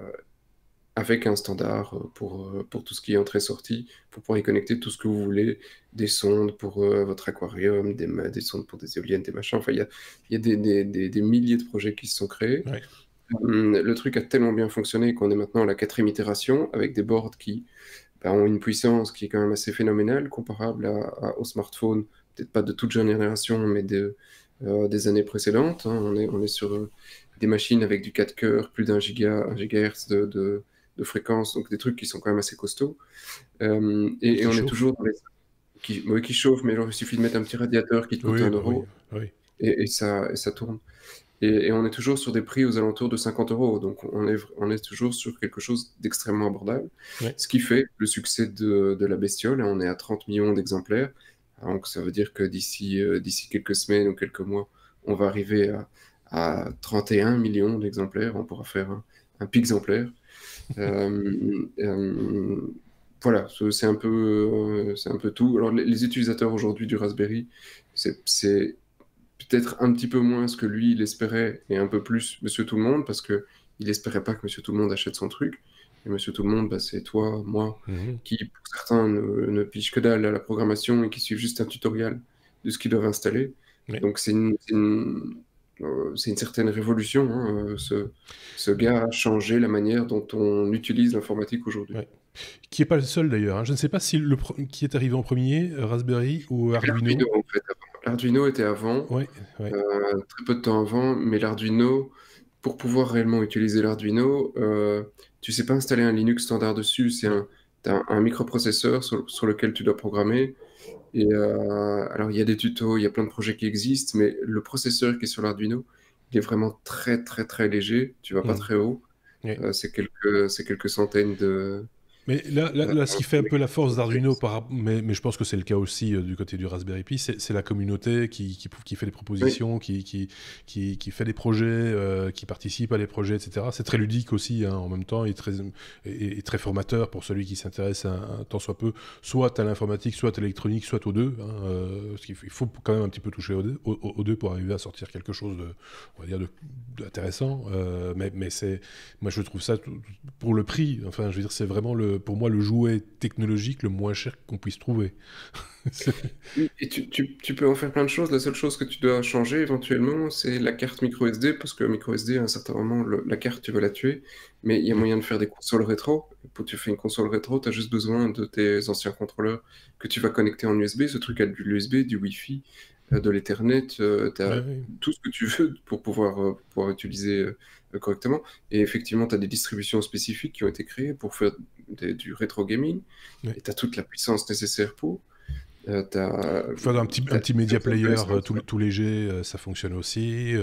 avec un standard pour tout ce qui est entrée-sortie, pour pouvoir y connecter tout ce que vous voulez, des sondes pour votre aquarium, des sondes pour des éoliennes, des machins. Enfin, il y a des milliers de projets qui se sont créés.
Ouais.
Le truc a tellement bien fonctionné qu'on est maintenant à la 4e itération, avec des boards qui ont une puissance qui est quand même assez phénoménale, comparable aux smartphones, peut-être pas de toute génération, mais des années précédentes, hein. On est sur des machines avec du 4 cœurs, plus d'un gigahertz de fréquence, donc des trucs qui sont quand même assez costauds.
Et qui
on est
chauffe.
toujours dans qui chauffent, mais alors il suffit de mettre un petit radiateur qui te coûte
Oui,
1
bah oui.
euro,
Oui.
et ça tourne. Et on est toujours sur des prix aux alentours de 50 euros, donc on est toujours sur quelque chose d'extrêmement abordable,
Ouais.
ce qui fait le succès de la bestiole. On est à 30 millions d'exemplaires, donc ça veut dire que d'ici quelques semaines ou quelques mois, on va arriver à 31 millions d'exemplaires, on pourra faire un pixemplaire. Voilà, c'est un peu tout. Alors les utilisateurs aujourd'hui du Raspberry, c'est peut-être un petit peu moins ce que lui, il espérait, et un peu plus Monsieur Tout-le-Monde, parce que il espérait pas que Monsieur Tout-le-Monde achète son truc. Et Monsieur Tout-le-Monde, bah, c'est toi, moi,
Mhm.
qui, pour certains, ne pige que dalle à la programmation et qui suivent juste un tutoriel de ce qu'ils doivent installer.
Ouais.
Donc c'est une certaine révolution, hein. Ce gars a changé la manière dont on utilise l'informatique aujourd'hui.
Ouais. Qui est pas le seul d'ailleurs, hein. Je ne sais pas si qui est arrivé en premier, Raspberry ou
Il y avait
Arduino.
l'Arduino, en fait, avant. L'Arduino était avant,
Ouais, ouais.
très peu de temps avant, mais l'Arduino, pour pouvoir réellement utiliser l'Arduino, tu sais pas installer un Linux standard dessus.
Non.
T'as un microprocesseur sur lequel tu dois programmer. Et alors, il y a des tutos, il y a plein de projets qui existent, mais le processeur qui est sur l'Arduino, il est vraiment très, très, très léger. Tu vas pas
Mhm.
très haut.
Ouais.
C'est quelques centaines de.
Mais là, ce qui fait un peu la force d'Arduino,
de-
mais je pense que c'est le cas aussi du côté du Raspberry Pi, c'est la communauté qui fait des
Oui,
propositions, qui fait des projets, qui participe à des projets, etc. C'est très ludique aussi, hein, en même temps, et très formateur pour celui qui s'intéresse un tant soit peu, soit à l'informatique, soit à l'électronique, soit aux deux, hein, parce qu'il faut quand même un petit peu toucher aux deux pour arriver à sortir quelque chose on va dire, d'intéressant. Moi, je trouve ça pour le prix. Enfin, je veux dire, c'est vraiment pour moi le jouet technologique le moins cher qu'on puisse trouver.
oui, et tu peux en faire plein de choses. La seule chose que tu dois changer éventuellement, c'est la carte micro SD, parce que micro SD, à un certain moment, la carte, tu vas la tuer. Mais il y a
Oui,
moyen de faire des consoles rétro. Pour tu fais une console rétro, tu as juste besoin de tes anciens contrôleurs que tu vas connecter en USB. Ce truc a de l'USB, du Wi-Fi, de l'Ethernet. Tu
ouais,
as
ouais.
tout ce que tu veux pour pouvoir utiliser correctement. Et effectivement, tu as des distributions spécifiques qui ont été créées pour faire du rétro gaming.
Ouais.
Et tu as toute la puissance nécessaire pour.
Faire un petit media player tout léger, ça fonctionne aussi.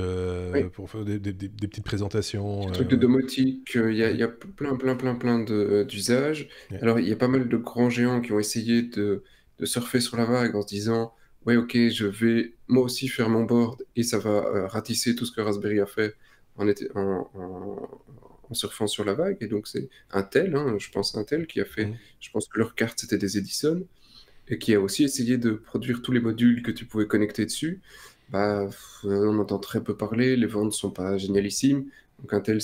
Oui,
Pour faire des petites présentations.
le truc de domotique, il
Ouais,
y a plein d'usages.
ouais.
Alors, il y a pas mal de grands géants qui ont essayé de surfer sur la vague en se disant, ouais, ok, je vais moi aussi faire mon board et ça va ratisser tout ce que Raspberry a fait en surfant sur la vague. Et donc, c'est Intel, hein, je pense Intel qui a fait,
Mhm.
je pense que leur carte c'était des Edison, et qui a aussi essayé de produire tous les modules que tu pouvais connecter dessus. Bah, on entend très peu parler, les ventes sont pas génialissimes. Donc Intel,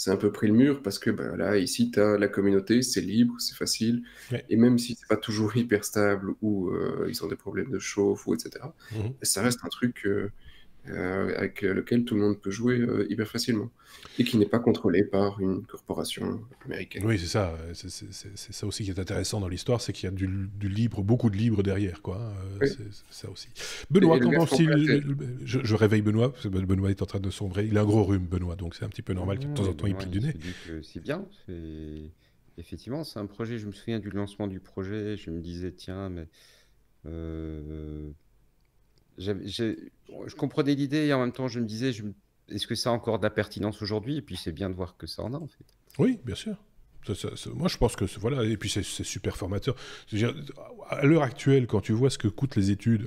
c'est un peu pris le mur parce que bah, là, ici, tu as la communauté, c'est libre, c'est facile.
Ouais.
Et même si c'est pas toujours hyper stable ou ils ont des problèmes de chauffe, ou etc.,
Mhm.
ça reste un truc avec lequel tout le monde peut jouer hyper facilement et qui n'est pas contrôlé par une corporation américaine.
Oui, c'est ça. C'est ça aussi qui est intéressant dans l'histoire, c'est qu'il y a du libre, beaucoup de libre derrière, quoi.
Oui.
C'est ça aussi. Benoît,
Et le
comment
gars français,
je réveille Benoît, parce que Benoît est en train de sombrer. Il a un gros rhume, Benoît, donc c'est un petit peu normal que de temps en
Et
temps il
Benoît,
plie du
il
nez.
se dit que c'est bien. Effectivement, c'est un projet. Je me souviens du lancement du projet. Je me disais, tiens, mais euh, je comprenais l'idée et en même temps, je me disais, est-ce que ça a encore de la pertinence aujourd'hui? Et puis, c'est bien de voir que ça en a, en fait.
Oui, bien sûr. Moi, je pense que voilà, et puis c'est super formateur. C'est-à-dire, à l'heure actuelle, quand tu vois ce que coûtent les études,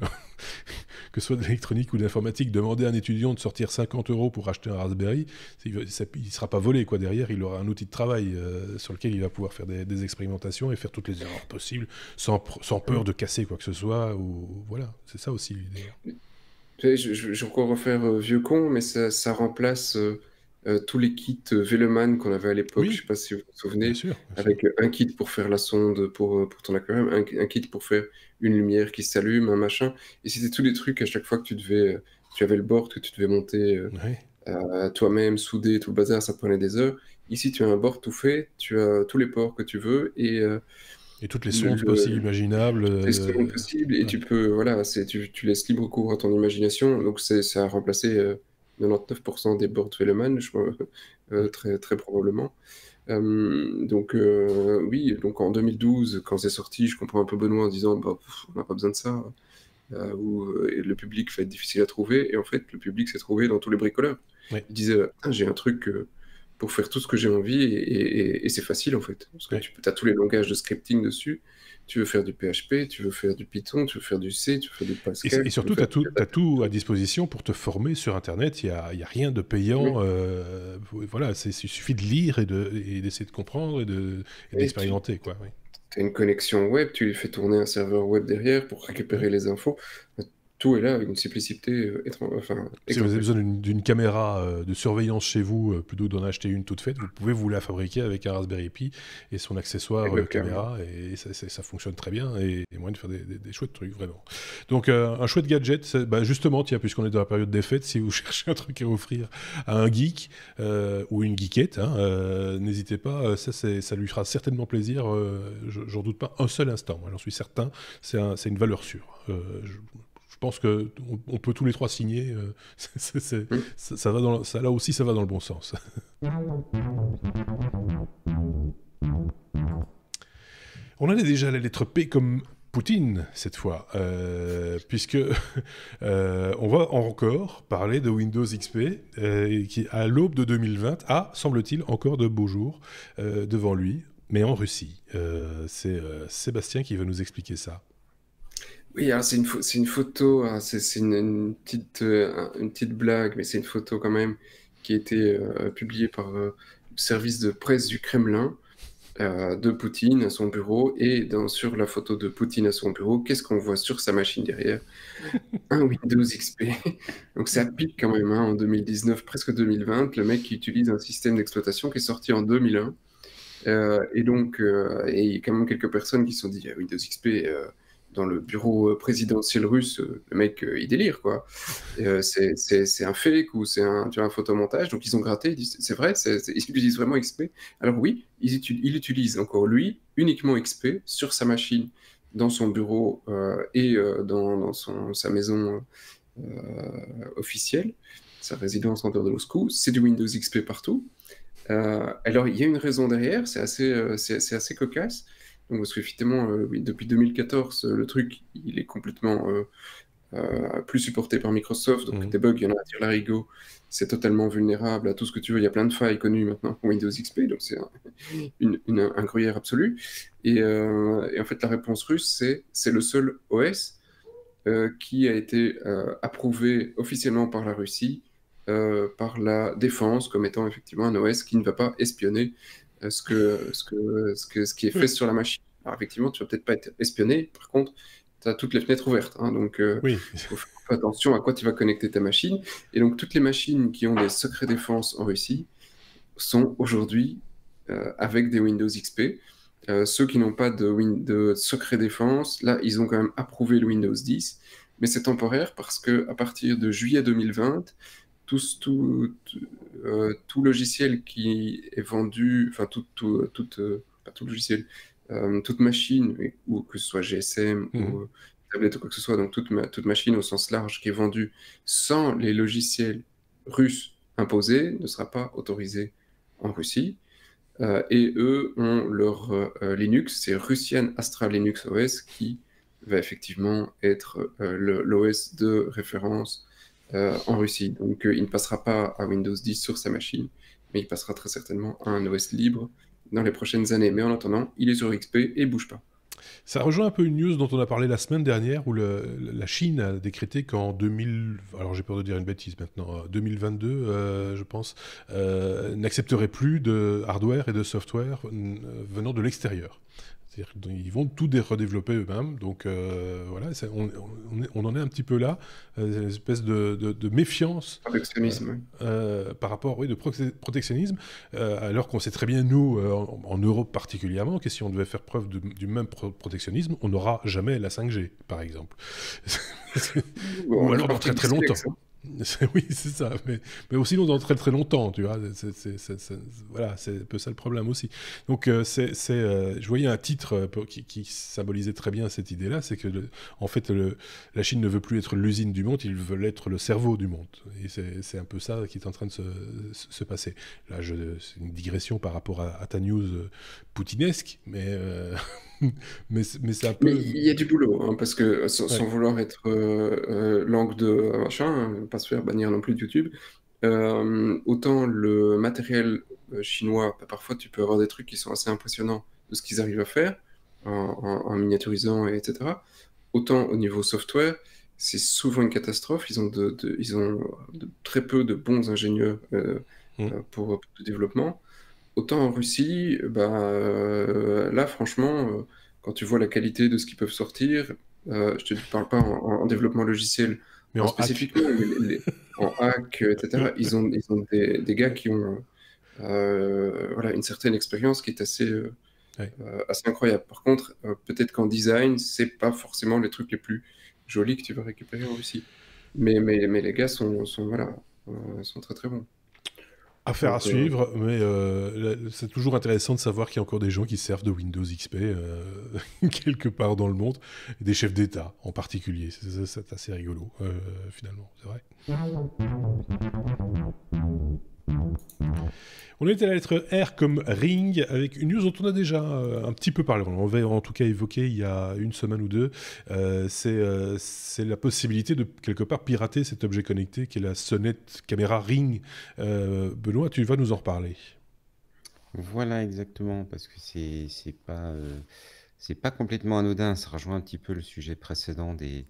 que ce soit de l'électronique ou de l'informatique, demander à un étudiant de sortir 50 € pour acheter un Raspberry, il ne sera pas volé, quoi. Derrière, il aura un outil de travail sur lequel il va pouvoir faire des expérimentations et faire toutes les erreurs possibles sans peur de casser quoi que ce soit. Voilà, c'est ça aussi l'idée.
je vais encore refaire vieux con, mais ça remplace tous les kits Veloman qu'on avait à l'époque. Je
Oui,
sais pas si vous vous
bien
souvenez,
sûr.
avec un kit pour faire la sonde pour ton aquarium, un kit pour faire une lumière qui s'allume, un machin. Et c'était tous les trucs à chaque fois que tu avais le board que tu devais monter
Ouais.
toi-même, souder, tout le bazar, ça te prenait des heures. Ici, tu as un board tout fait, tu as tous les ports que tu veux et
Et toutes les
le,
sondes possibles,
le-
imaginables.
les secondes possibles et
Ouais.
tu peux, voilà, tu laisses libre cours à ton imagination. Donc, ça a remplacé 99% des boards Veleman, je crois, très, très probablement. Donc, oui, donc en 2012, quand c'est sorti, je comprends un peu Benoît en disant, bah, on n'a pas besoin de ça, et le public va être difficile à trouver. Et en fait, le public s'est trouvé dans tous les bricoleurs.
Ouais.
Il disait, ah, j'ai un truc pour faire tout ce que j'ai envie et c'est facile en fait. Parce que
Ouais.
tu as tous les langages de scripting dessus. Tu veux faire du PHP, tu veux faire du Python, tu veux faire du C, tu veux faire du Pascal,
Et
tu veux
surtout, tu
faire
as tout à disposition pour te former sur Internet. Il y a rien de payant.
Oui.
Voilà, il suffit de lire et d'essayer de comprendre et
Et
d'expérimenter, quoi. Oui.
tu as une connexion web, tu lui fais tourner un serveur web derrière pour récupérer les infos. Tout est là avec une simplicité
Si vous avez
exemplaire.
besoin d'une caméra de surveillance chez vous, plutôt que d'en acheter une toute faite, vous pouvez vous la fabriquer avec un Raspberry Pi et son accessoire
Exactement.
caméra, et ça fonctionne très bien, et moyen de faire des chouettes trucs, vraiment. Donc un chouette gadget, bah, justement, tiens, puisqu'on est dans la période des fêtes, si vous cherchez un truc à offrir à un geek ou une geekette, hein, n'hésitez pas, ça lui fera certainement plaisir, j'en doute pas un seul instant, moi, j'en suis certain, c'est une valeur sûre. Je pense qu'on peut tous les trois signer. Ça va là aussi, ça va dans le bon sens. On en est déjà à la lettre P comme Poutine cette fois, puisque on va encore parler de Windows XP, qui à l'aube de 2020 a, semble-t-il, encore de beaux jours devant lui, mais en Russie. C'est Sébastien qui va nous expliquer ça.
Oui, alors c'est une photo, hein, c'est une petite blague, mais c'est une photo quand même qui a été publiée par le service de presse du Kremlin de Poutine à son bureau. Et sur la photo de Poutine à son bureau, qu'est-ce qu'on voit sur sa machine derrière? Un Windows XP. Donc ça pique quand même, hein, en 2019, presque 2020, le mec qui utilise un système d'exploitation qui est sorti en 2001. Et donc, et il y a quand même quelques personnes qui se sont dit, ah, Windows XP dans le bureau présidentiel russe, le mec, il délire, quoi. C'est un fake ou tu vois, un photomontage. Donc ils ont gratté, ils disent, c'est vrai, ils utilisent vraiment XP. Alors oui, il utilise encore lui uniquement XP sur sa machine, dans son bureau et dans sa maison officielle, sa résidence en dehors de Moscou. C'est du Windows XP partout. Alors, il y a une raison derrière, c'est assez cocasse. Donc, parce qu'effectivement, oui, depuis 2014, le truc, il est complètement plus supporté par Microsoft. Donc, des bugs, il y en a à dire l'arigot. C'est totalement vulnérable à tout ce que tu veux. Il y a plein de failles connues maintenant pour Windows XP. Donc, c'est un gruyère absolu. Et en fait, la réponse russe, c'est le seul OS qui a été approuvé officiellement par la Russie, par la défense, comme étant effectivement un OS qui ne va pas espionner ce qui est fait sur la machine. Alors effectivement, tu vas peut-être pas être espionné, par contre, tu as toutes les fenêtres ouvertes, hein, donc
Oui.
faut faire attention à quoi tu vas connecter ta machine. Et donc toutes les machines qui ont des secrets défense en Russie, sont aujourd'hui avec des Windows XP. Ceux qui n'ont pas de secret défense, là, ils ont quand même approuvé le Windows 10, mais c'est temporaire parce que à partir de juillet 2020, tout logiciel qui est vendu, enfin pas tout logiciel, toute machine, ou que ce soit GSM ou tablette ou quoi que ce soit, donc toute machine au sens large qui est vendue sans les logiciels russes imposés ne sera pas autorisée en Russie. Et eux ont leur Linux, c'est Russian Astra Linux OS qui va effectivement être l'OS de référence en Russie. Donc il ne passera pas à Windows 10 sur sa machine, mais il passera très certainement à un OS libre dans les prochaines années. Mais en attendant, il est sur XP et bouge pas.
Ça rejoint un peu une news dont on a parlé la semaine dernière où la Chine a décrété qu'en 2000, alors j'ai peur de dire une bêtise maintenant, 2022, je pense, n'accepterait plus de hardware et de software venant de l'extérieur. C'est-à-dire qu'ils vont tout redévelopper eux-mêmes. Donc voilà, on en est un petit peu là, une espèce de méfiance
Protectionnisme.
par rapport, oui, de protectionnisme, alors qu'on sait très bien, nous, en Europe particulièrement, que si on devait faire preuve du même protectionnisme, on n'aura jamais la 5G, par exemple.
Bon,
Ou alors dans très très longtemps. Oui, c'est ça, mais aussi dans très très longtemps, tu vois. Voilà, c'est un peu ça le problème aussi. Donc, je voyais un titre qui symbolisait très bien cette idée-là, c'est que, en fait, la Chine ne veut plus être l'usine du monde, ils veulent être le cerveau du monde. Et c'est un peu ça qui est en train de se passer. Là, c'est une digression par rapport à ta news poutinesque, mais c'est un peu...
Mais il y a du boulot, hein, parce que sans
Ouais.
vouloir être langue de machin, pas se faire bannir non plus de YouTube, autant le matériel chinois, bah, parfois tu peux avoir des trucs qui sont assez impressionnants de ce qu'ils arrivent à faire en miniaturisant, etc. Autant au niveau software, c'est souvent une catastrophe. Ils ont très peu de bons ingénieurs pour le développement. Autant en Russie, là, franchement, quand tu vois la qualité de ce qu'ils peuvent sortir, je te parle pas en développement logiciel
Mais en hack.
spécifiquement, mais en hack, etc., ils ont des gars qui ont voilà, une certaine expérience qui est
Ouais.
assez incroyable. Par contre, peut-être qu'en design, c'est pas forcément les trucs les plus jolis que tu vas récupérer en Russie. Mais les gars voilà, sont très très bons.
Affaire à
Donc,
suivre, mais c'est toujours intéressant de savoir qu'il y a encore des gens qui servent de Windows XP quelque part dans le monde, et des chefs d'État en particulier. C'est assez rigolo, finalement, c'est vrai. On était à la lettre R comme Ring, avec une news dont on a déjà un petit peu parlé. On avait en tout cas évoqué il y a une semaine ou deux. C'est la possibilité de quelque part pirater cet objet connecté qui est la sonnette caméra Ring. Benoît, tu vas nous en reparler.
Voilà, exactement, parce que c'est pas complètement anodin. Ça rejoint un petit peu le sujet précédent des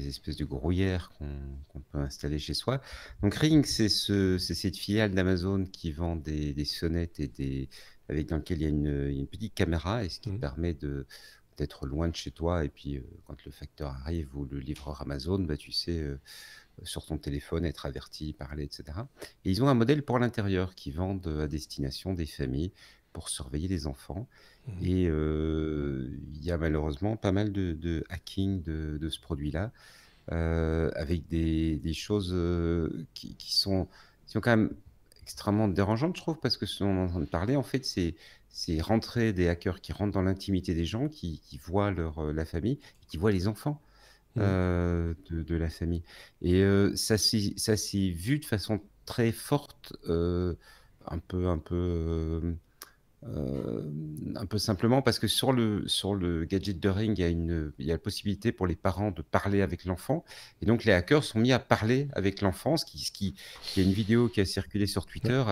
espèces de gruyères qu'on peut installer chez soi. Donc Ring, c'est cette filiale d'Amazon qui vend des sonnettes avec dans lequel il y a une petite caméra, et ce qui te permet d'être loin de chez toi, et puis quand le facteur arrive ou le livreur Amazon, bah, tu sais sur ton téléphone être averti, parler, etc. Et ils ont un modèle pour l'intérieur qui vendent à destination des familles pour surveiller les enfants. Et il y a malheureusement pas mal de hacking de ce produit-là, avec des choses qui sont quand même extrêmement dérangeantes, je trouve, parce que ce dont on est en train de parler, en fait, c'est rentrer des hackers qui rentrent dans l'intimité des gens, qui voient la famille, qui voient les enfants de la famille. Et ça s'est vu de façon très forte, un peu simplement, parce que sur le gadget de Ring, il y a la possibilité pour les parents de parler avec l'enfant. Et donc, les hackers sont mis à parler avec l'enfant. Il y a une vidéo qui a circulé sur Twitter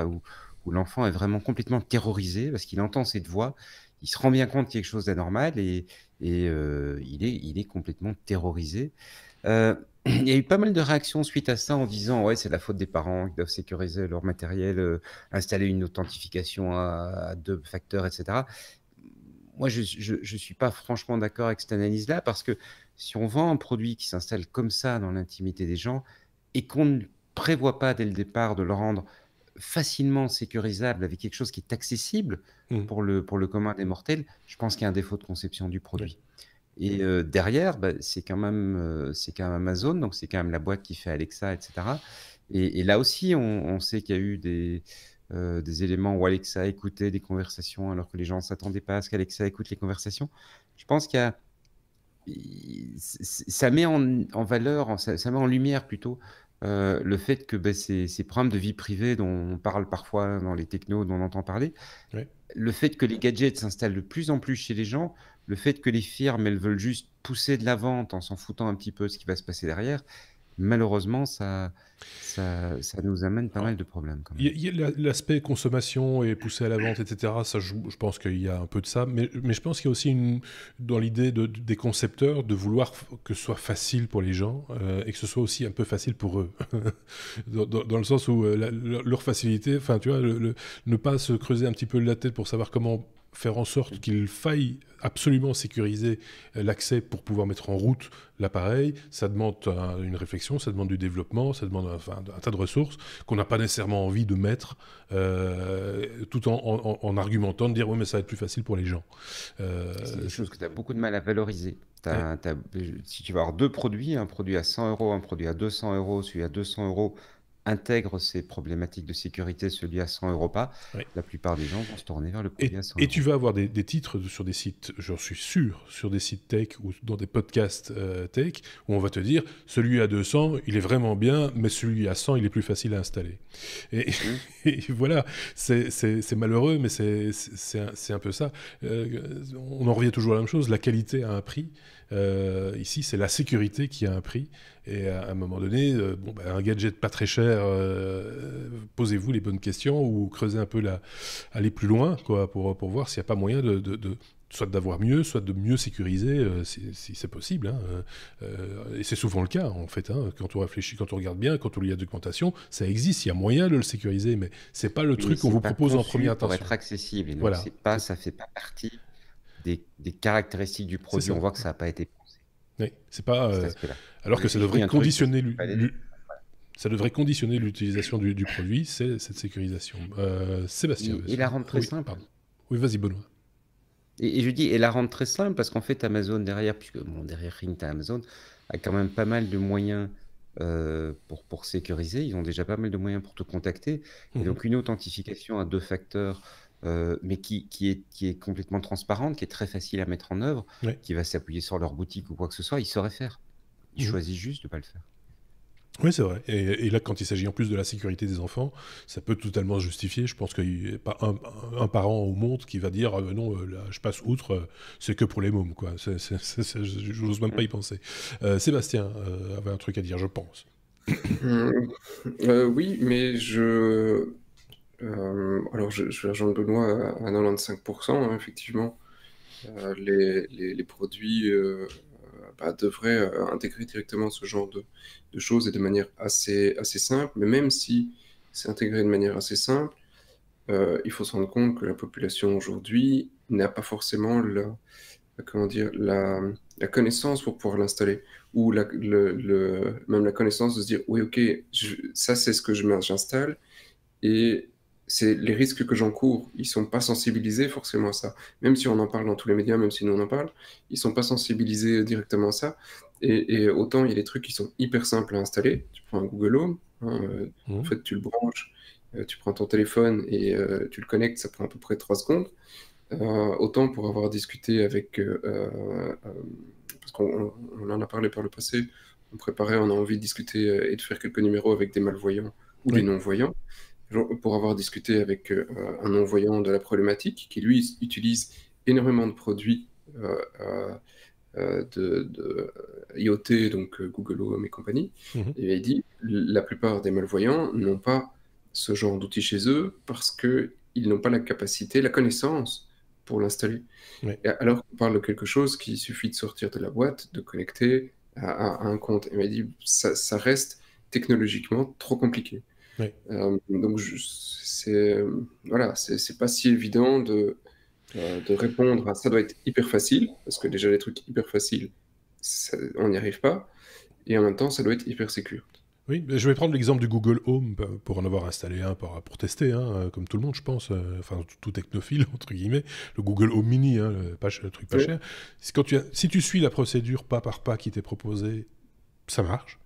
où l'enfant est vraiment complètement terrorisé parce qu'il entend cette voix. Il se rend bien compte qu'il y a quelque chose d'anormal, et il est complètement terrorisé. Il y a eu pas mal de réactions suite à ça en disant ouais, c'est la faute des parents qui doivent sécuriser leur matériel, installer une authentification à deux facteurs, etc. Moi, je suis pas franchement d'accord avec cette analyse-là, parce que si on vend un produit qui s'installe comme ça dans l'intimité des gens et qu'on ne prévoit pas dès le départ de le rendre facilement sécurisable avec quelque chose qui est accessible
Mm.
pour le commun des mortels, je pense qu'il y a un défaut de conception du
Oui.
produit. Et derrière, bah, c'est quand même Amazon, donc c'est quand même la boîte qui fait Alexa, etc. Et là aussi, on sait qu'il y a eu des éléments où Alexa écoutait des conversations alors que les gens ne s'attendaient pas à ce qu'Alexa écoute les conversations. Je pense qu'il y a ça met en valeur, ça met en lumière plutôt le fait que bah, ces problèmes de vie privée dont on parle parfois dans les technos, dont on entend parler,
Oui.
le fait que les gadgets s'installent de plus en plus chez les gens, le fait que les firmes, elles veulent juste pousser de la vente en s'en foutant un petit peu de ce qui va se passer derrière, malheureusement, ça nous amène pas
Alors,
mal de problèmes quand
il
même.
y a l'aspect consommation et poussé à la vente, etc. Ça, je pense qu'il y a un peu de ça, mais je pense qu'il y a aussi dans l'idée des concepteurs de vouloir que ce soit facile pour les gens et que ce soit aussi un peu facile pour eux. Dans le sens où leur facilité, enfin, tu vois, ne pas se creuser un petit peu la tête pour savoir comment faire en sorte qu'il faille absolument sécuriser l'accès pour pouvoir mettre en route l'appareil, ça demande une réflexion, ça demande du développement, ça demande enfin, un tas de ressources qu'on n'a pas nécessairement envie de mettre, tout en argumentant, de dire oui mais ça va être plus facile pour les gens.
C'est des
C'est-
choses que tu as beaucoup de mal à valoriser.
ouais,
Si tu vas avoir deux produits, un produit à 100 euros, un produit à 200 euros, celui à 200 euros intègre ces problématiques de sécurité, celui à 100 euros pas,
ouais.
la plupart des gens vont se tourner vers le produit à 100
Et tu
euros.
vas avoir des titres sur des sites, j'en suis sûr, sur des sites tech ou dans des podcasts tech, où on va te dire, celui à 200, il est vraiment bien, mais celui à 100, il est plus facile à installer. Et,
Hmm.
et voilà, c'est malheureux, mais c'est un peu ça. On en revient toujours à la même chose, la qualité a un prix. Ici, c'est la sécurité qui a un prix. Et à un moment donné, bon, bah, un gadget pas très cher, posez-vous les bonnes questions ou creusez un peu aller plus loin quoi, pour voir s'il n'y a pas moyen soit d'avoir mieux, soit de mieux sécuriser si c'est possible. Hein. Et c'est souvent le cas en fait. Hein. Quand on réfléchit, quand on regarde bien, quand on lit la documentation, ça existe, il y a moyen de le sécuriser, mais c'est pas le
Oui, mais
truc qu'on
c'est
vous
pas
propose en
conçu
première
pour
intention.
être accessible. Et donc,
Voilà,
ça fait pas partie des caractéristiques du
c'est
produit.
ça.
On voit que ça n'a pas été pensé,
Oui, c'est pas.
cet aspect-là.
Alors que ça
Je
devrait
dis un truc parce
conditionner
qu'il fallait.
ça devrait conditionner l'utilisation du produit, c'est cette sécurisation. Sébastien,
Et la rendre
ah
très
oui,
simple.
pardon. Oui, vas-y, Benoît.
Et je dis, et la rendre très simple parce qu'en fait, Amazon derrière, puisque bon, derrière Ring, t'as Amazon, a quand même pas mal de moyens pour sécuriser. Ils ont déjà pas mal de moyens pour te contacter. Et
Mhm.
donc, une authentification à deux facteurs, mais qui est complètement transparente, qui est très facile à mettre en œuvre,
Ouais.
qui va s'appuyer sur leur boutique ou quoi que ce soit, ils sauraient faire. Ils
Mhm.
choisissent juste de pas le faire.
Oui, c'est vrai. Et là, quand il s'agit en plus de la sécurité des enfants, ça peut totalement se justifier. Je pense qu'il n'y a pas un parent au monde qui va dire non, là, je passe outre, c'est que pour les mômes, quoi. Je n'ose même pas y penser. Sébastien avait un truc à dire, je pense.
Oui, mais alors je vais rejoindre Benoît à 95%, hein, effectivement. Les produits bah, devraient intégrer directement ce genre de choses et de manière assez simple. Mais même si c'est intégré de manière assez simple, il faut se rendre compte que la population aujourd'hui n'a pas forcément comment dire, la connaissance pour pouvoir l'installer, ou même la connaissance de se dire, oui, ok, ça c'est ce que j'installe, et c'est les risques que j'encours, ils sont pas sensibilisés forcément à ça. Même si on en parle dans tous les médias, même si nous on en parle, ils sont pas sensibilisés directement à ça. Et autant il y a des trucs qui sont hyper simples à installer. Tu prends un Google Home, hein, en
Mhm.
fait tu le branches, tu prends ton téléphone et tu le connectes, ça prend à peu près 3 secondes. Autant pour avoir discuté avec, parce qu'on en a parlé par le passé, on préparait, on a envie de discuter et de faire quelques numéros avec des malvoyants ou des
Oui.
non-voyants. Pour avoir discuté avec un non-voyant de la problématique, qui lui utilise énormément de produits de IoT, donc Google Home et compagnie,
Mhm.
et il dit la plupart des malvoyants n'ont pas ce genre d'outils chez eux parce qu'ils n'ont pas la capacité, la connaissance pour l'installer.
Ouais.
Alors qu'on parle de quelque chose qui suffit de sortir de la boîte, de connecter à un compte. Et il m'a dit ça reste technologiquement trop compliqué.
Ouais.
Donc voilà, c'est pas si évident de répondre à ça doit être hyper facile, parce que déjà les trucs hyper faciles, on n'y arrive pas, et en même temps ça doit être hyper sécure.
Oui, je vais prendre l'exemple du Google Home pour en avoir installé un pour tester, hein, comme tout le monde, je pense, enfin tout technophile, entre guillemets, le Google Home Mini, hein, le truc pas
Oui,
cher. Si tu suis la procédure pas par pas qui t'est proposée, ça marche.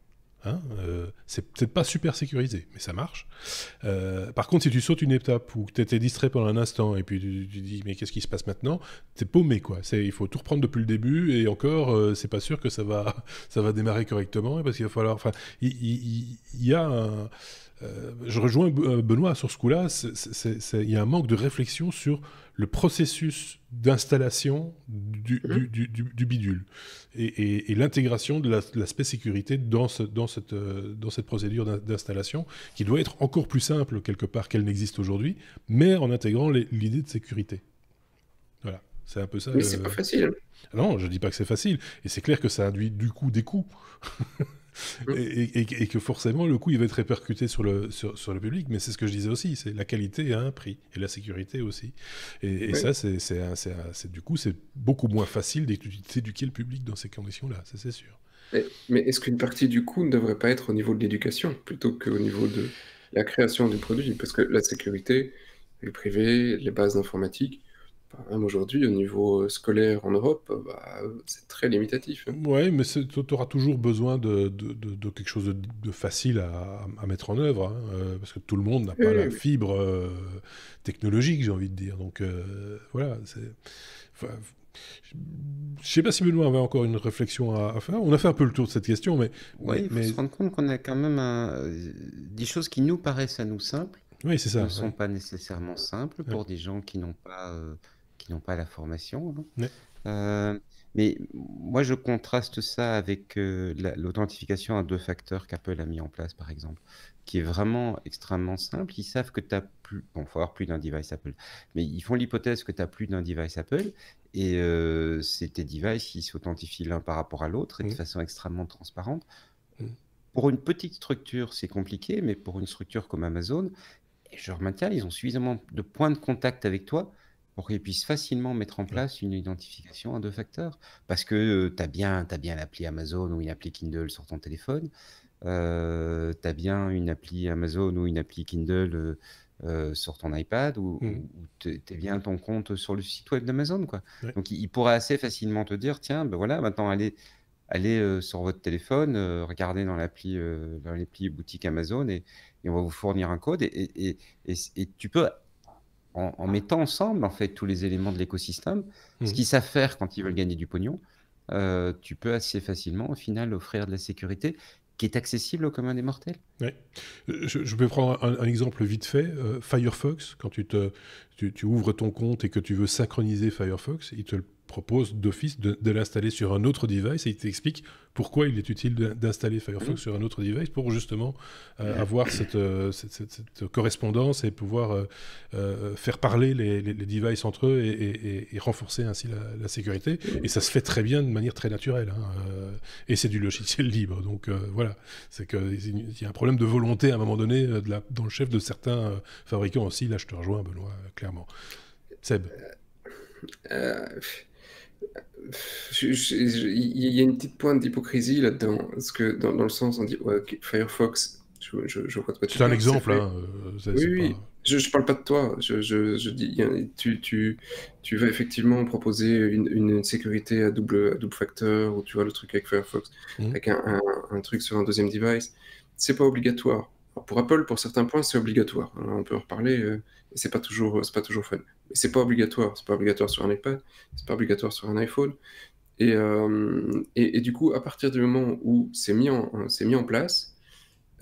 Hein, c'est peut-être pas super sécurisé, mais ça marche. Par contre, si tu sautes une étape ou que tu étais distrait pendant un instant et puis tu dis mais qu'est-ce qui se passe maintenant, t'es paumé quoi. Il faut tout reprendre depuis le début et encore, c'est pas sûr que ça va démarrer correctement parce qu'il va falloir. Enfin, il y a un, je rejoins Benoît sur ce coup-là. Il y a un manque de réflexion sur le processus d'installation du bidule et l'intégration de l'aspect sécurité dans cette procédure d'installation qui doit être encore plus simple quelque part qu'elle n'existe aujourd'hui, mais en intégrant l'idée de sécurité. Voilà, c'est un peu ça.
mais c'est pas facile.
Non, je dis pas que c'est facile, et c'est clair que ça induit du coup des coûts.
Hein.
Et que forcément le coût il va être répercuté sur le public, mais c'est ce que je disais aussi, c'est la qualité a un prix et la sécurité aussi. Et
Oui.
ça, du coup, c'est beaucoup moins facile d'éduquer le public dans ces conditions-là, ça c'est sûr.
Mais est-ce qu'une partie du coût ne devrait pas être au niveau de l'éducation plutôt qu'au niveau de la création du produit? Parce que la sécurité, le privé, les bases d'informatique, bah, même aujourd'hui, au niveau scolaire en Europe, bah, c'est très limitatif. Hein.
Ouais, mais tu auras toujours besoin de quelque chose de facile à mettre en œuvre, hein, parce que tout le monde n'a
Oui,
pas la
oui,
fibre technologique, j'ai envie de dire. Donc voilà, enfin, je sais pas si Benoît avait encore une réflexion à faire. On a fait un peu le tour de cette question,
Ouais, il faut se rendre compte qu'on a quand même des choses qui nous paraissent à nous simples,
oui, c'est ça.
ne sont pas nécessairement simples
Ouais,
pour des gens qui n'ont pas la formation, hein.
ouais,
Euh, mais moi, je contraste ça avec l'authentification à deux facteurs qu'Apple a mis en place, par exemple, qui est vraiment extrêmement simple. Ils savent que tu as plus, bon, faut avoir plus d'un device Apple, mais ils font l'hypothèse que tu as plus d'un device Apple et c'est tes devices qui s'authentifient l'un par rapport à l'autre et de
mm,
façon extrêmement transparente.
mm,
Pour une petite structure, c'est compliqué, mais pour une structure comme Amazon, et je maintiens, ils ont suffisamment de points de contact avec toi pour qu'ils puissent facilement mettre en
ouais.
place une identification à deux facteurs. Parce que t'as bien l'appli Amazon ou une appli Kindle sur ton téléphone. Tu as bien une appli Amazon ou une appli Kindle sur ton iPad ou,
Mm,
t'es bien ton compte sur le site web d'Amazon, quoi.
ouais.
Donc, il pourrait assez facilement te dire, tiens, ben voilà, maintenant, allez sur votre téléphone, regardez dans l'appli boutique Amazon et on va vous fournir un code. Et tu peux, en mettant ensemble en fait tous les éléments de l'écosystème, ce
Mm.
qu'ils savent faire quand ils veulent gagner du pognon, tu peux assez facilement au final offrir de la sécurité qui est accessible au commun des mortels.
Ouais. Je vais prendre un exemple vite fait. Firefox, quand tu ouvres ton compte et que tu veux synchroniser Firefox, il te le propose d'office de l'installer sur un autre device et il t'explique pourquoi il est utile d'installer Firefox
Mhm.
sur un autre device pour justement avoir cette correspondance et pouvoir faire parler les devices entre eux et renforcer ainsi la sécurité. Et ça se fait très bien de manière très naturelle, hein, et c'est du logiciel libre. Donc voilà, c'est qu'il y a un problème de volonté à un moment donné dans le chef de certains fabricants aussi. Là, je te rejoins, Benoît, clairement. Seb.
Euh, il y a une petite pointe d'hypocrisie là-dedans, parce que dans le sens, on dit ouais, ok, Firefox, je vois de quoi tu
C'est un
parles, c'est
exemple,
fait.
hein,
Oui,
c'est pas.
oui, je parle pas de toi, je dis, tu vas effectivement proposer une sécurité à double facteur, ou tu vois le truc avec Firefox,
Mhm.
avec un truc sur un deuxième device, c'est pas obligatoire. Alors, pour Apple, pour certains points, c'est obligatoire. Hein, on peut en reparler, et c'est pas toujours fun. Mais c'est pas obligatoire sur un iPad, c'est pas obligatoire sur un iPhone. Et du coup, à partir du moment où c'est mis en place,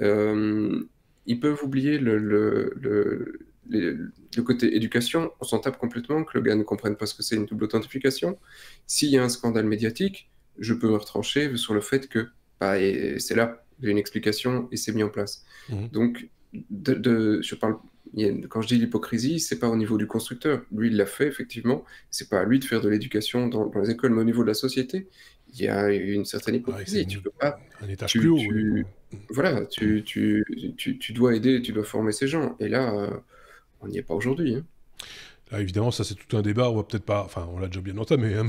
euh, ils peuvent oublier le côté éducation. On s'en tape complètement que le gars ne comprenne pas ce que c'est une double authentification. S'il y a un scandale médiatique, je peux me retrancher sur le fait que bah, et c'est là, il y a une explication et c'est mis en place.
Mhm.
Donc, je parle, quand je dis l'hypocrisie, c'est pas au niveau du constructeur. Lui, il l'a fait, effectivement. C'est pas à lui de faire de l'éducation dans les écoles, mais au niveau de la société, il y a une certaine
Ouais, c'est
hypocrisie. Tu peux pas,
un étage plus haut. Oui.
voilà, tu dois aider, tu dois former ces gens. Et là, on n'y est pas aujourd'hui. Hein.
Là, évidemment, ça c'est tout un débat. On va peut-être pas. Enfin, on l'a déjà bien entamé. Hein,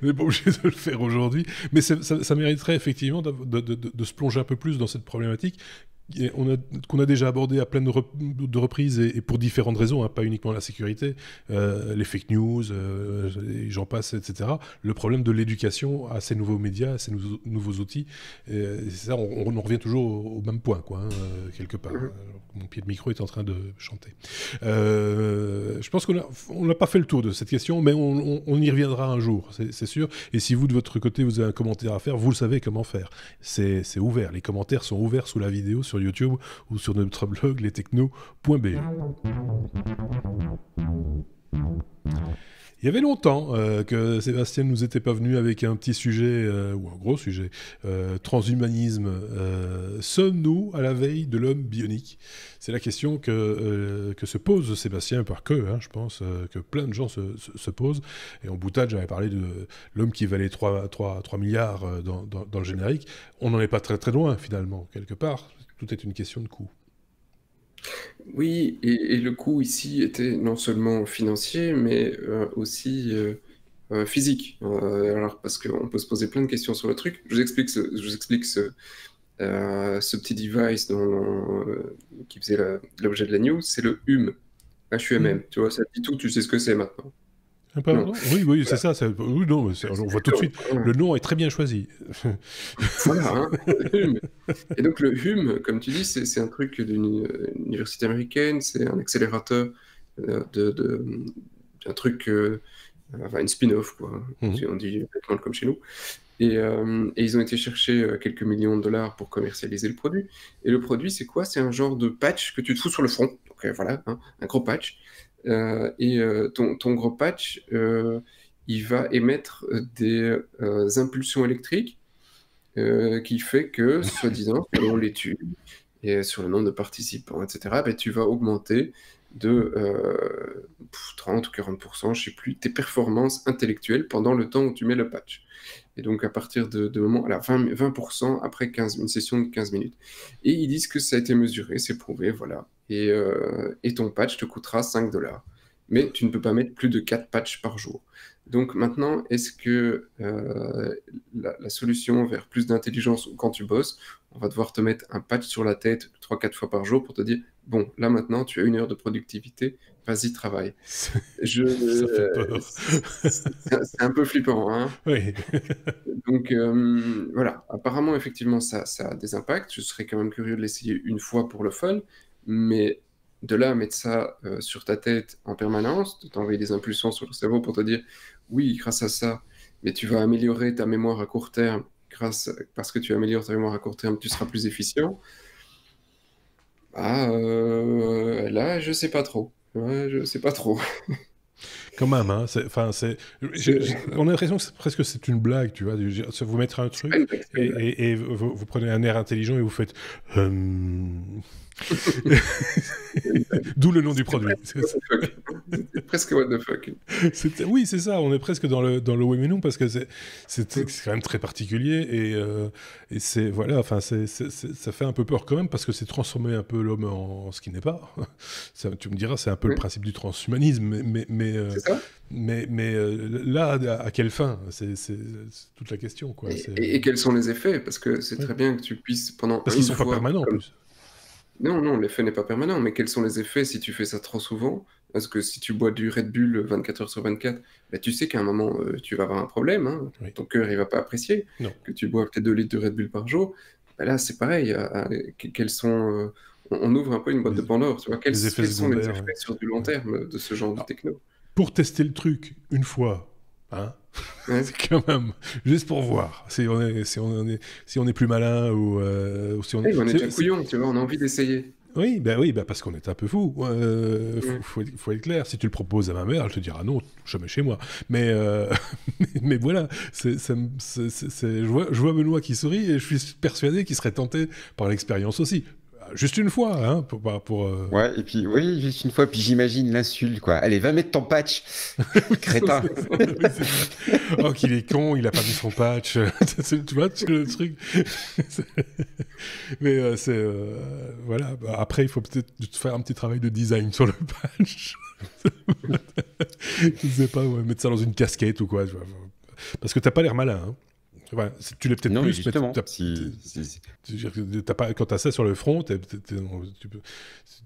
On n'est pas obligé de le faire aujourd'hui. Mais ça mériterait effectivement de se plonger un peu plus dans cette problématique qu'on a déjà abordé à plein de reprises et pour différentes raisons, hein, pas uniquement la sécurité, les fake news, et j'en passe, etc. Le problème de l'éducation à ces nouveaux médias, à ces nouveaux outils, ça, on en revient toujours au même point, quoi, hein, quelque part. Mon pied de micro est en train de chanter. Je pense qu'on n'a pas fait le tour de cette question, mais on y reviendra un jour, c'est sûr. Et si vous, de votre côté, vous avez un commentaire à faire, vous le savez comment faire. C'est ouvert. Les commentaires sont ouverts sous la vidéo, sur YouTube ou sur notre blog lestechno.be. Il y avait longtemps que Sébastien ne nous était pas venu avec un petit sujet, ou un gros sujet, transhumanisme. Sommes-nous à la veille de l'homme bionique? C'est la question que se pose Sébastien, pas que, hein, je pense que plein de gens se posent. Et en boutade, j'avais parlé de l'homme qui valait 3 milliards dans le générique. On n'en est pas très très loin, finalement, quelque part. Tout est une question de coût.
Oui, et le coût ici était non seulement financier, mais aussi physique. Alors, parce qu'on peut se poser plein de questions sur le truc. Je vous explique ce petit device qui faisait l'objet de la news, c'est le HUM. HUMM. Tu vois, ça te dit tout, tu sais ce que c'est maintenant.
Pardon ? Oui, c'est ça. Oui, non, on voit tout de suite. Le nom est très bien choisi.
Voilà, hein, HUM. Et donc le HUM, comme tu dis, c'est un truc d'une université américaine, c'est un accélérateur d'un truc, enfin une spin-off, quoi. On dit comme chez nous. Et ils ont été chercher quelques millions de dollars pour commercialiser le produit. Et le produit, c'est quoi? C'est un genre de patch que tu te fous sur le front. Donc voilà, hein, un gros patch. Ton gros patch, il va émettre des impulsions électriques qui fait que, soi-disant, selon l'étude et sur le nombre de participants, etc., ben, tu vas augmenter de 30 ou 40%, je ne sais plus, tes performances intellectuelles pendant le temps où tu mets le patch. Et donc, à partir de moment, alors 20% après une session de 15 minutes. Et ils disent que ça a été mesuré, c'est prouvé, voilà. Et ton patch te coûtera 5 $. Mais tu ne peux pas mettre plus de 4 patchs par jour. Donc maintenant, est-ce que la solution vers plus d'intelligence, quand tu bosses, on va devoir te mettre un patch sur la tête 3-4 fois par jour pour te dire, bon, là maintenant, tu as 1 heure de productivité, vas-y, travaille.
Ça fait peur.
C'est un peu flippant, hein.
Oui.
Donc voilà, apparemment, effectivement, ça a des impacts. Je serais quand même curieux de l'essayer une fois pour le fun, mais de là à mettre ça sur ta tête en permanence, de t'envoyer des impulsions sur le cerveau pour te dire, oui, grâce à ça, mais tu vas améliorer ta mémoire à court terme, parce que tu améliores ta mémoire à court terme, tu seras plus efficient. Là, je sais pas trop. Ouais, je sais pas trop.
Quand même, hein. On a l'impression que presque c'est une blague, tu vois. Vous mettre un truc et vous prenez un air intelligent et vous faites. D'où le nom du produit.
C'est presque what the fuck.
Oui, c'est ça. On est presque dans le oui mais non parce que c'est quand même très particulier et c'est voilà. Enfin, ça fait un peu peur quand même parce que c'est transformer un peu l'homme en ce qui n'est pas. Ça, tu me diras, c'est un peu le principe du transhumanisme, mais là, à quelle fin? C'est toute la question, quoi.
Et quels sont les effets? Parce que c'est très bien que tu puisses pendant
parce qu'ils sont pas permanents en plus.
Non, l'effet n'est pas permanent, mais quels sont les effets si tu fais ça trop souvent? Parce que si tu bois du Red Bull 24 heures sur 24, bah, tu sais qu'à un moment, tu vas avoir un problème, hein.
Oui.
Ton cœur, il va pas apprécier.
Non.
Que tu bois peut-être 2 litres de Red Bull par jour, bah là, c'est pareil. Quels sont... on ouvre un peu une boîte de Pandore, tu vois. Quels sont les effets sur du long terme de ce genre de techno?
Pour tester le truc, une fois, hein, c'est quand même juste pour voir si on est plus malin ou si on
on est déjà couillon, tu vois, on a envie d'essayer.
Oui, parce qu'on est un peu fou. Faut être clair. Si tu le proposes à ma mère, elle te dira non, jamais chez moi. Mais voilà, je vois Benoît qui sourit et je suis persuadé qu'il serait tenté par l'expérience aussi. Juste une fois, hein,
Ouais, et puis, oui, juste une fois, puis j'imagine l'insulte, quoi. Allez, va mettre ton patch, crétin.
Oh, qu'il est con, il a pas mis son patch. Tu vois, le truc. Mais voilà. Après, il faut peut-être faire un petit travail de design sur le patch. Je sais pas, ouais, mettre ça dans une casquette ou quoi. Parce que t'as pas l'air malin. Hein. Enfin, tu l'es peut-être
Non, mais
plus, mais
justement,
t'as pas, quand t'as ça sur le front, t'as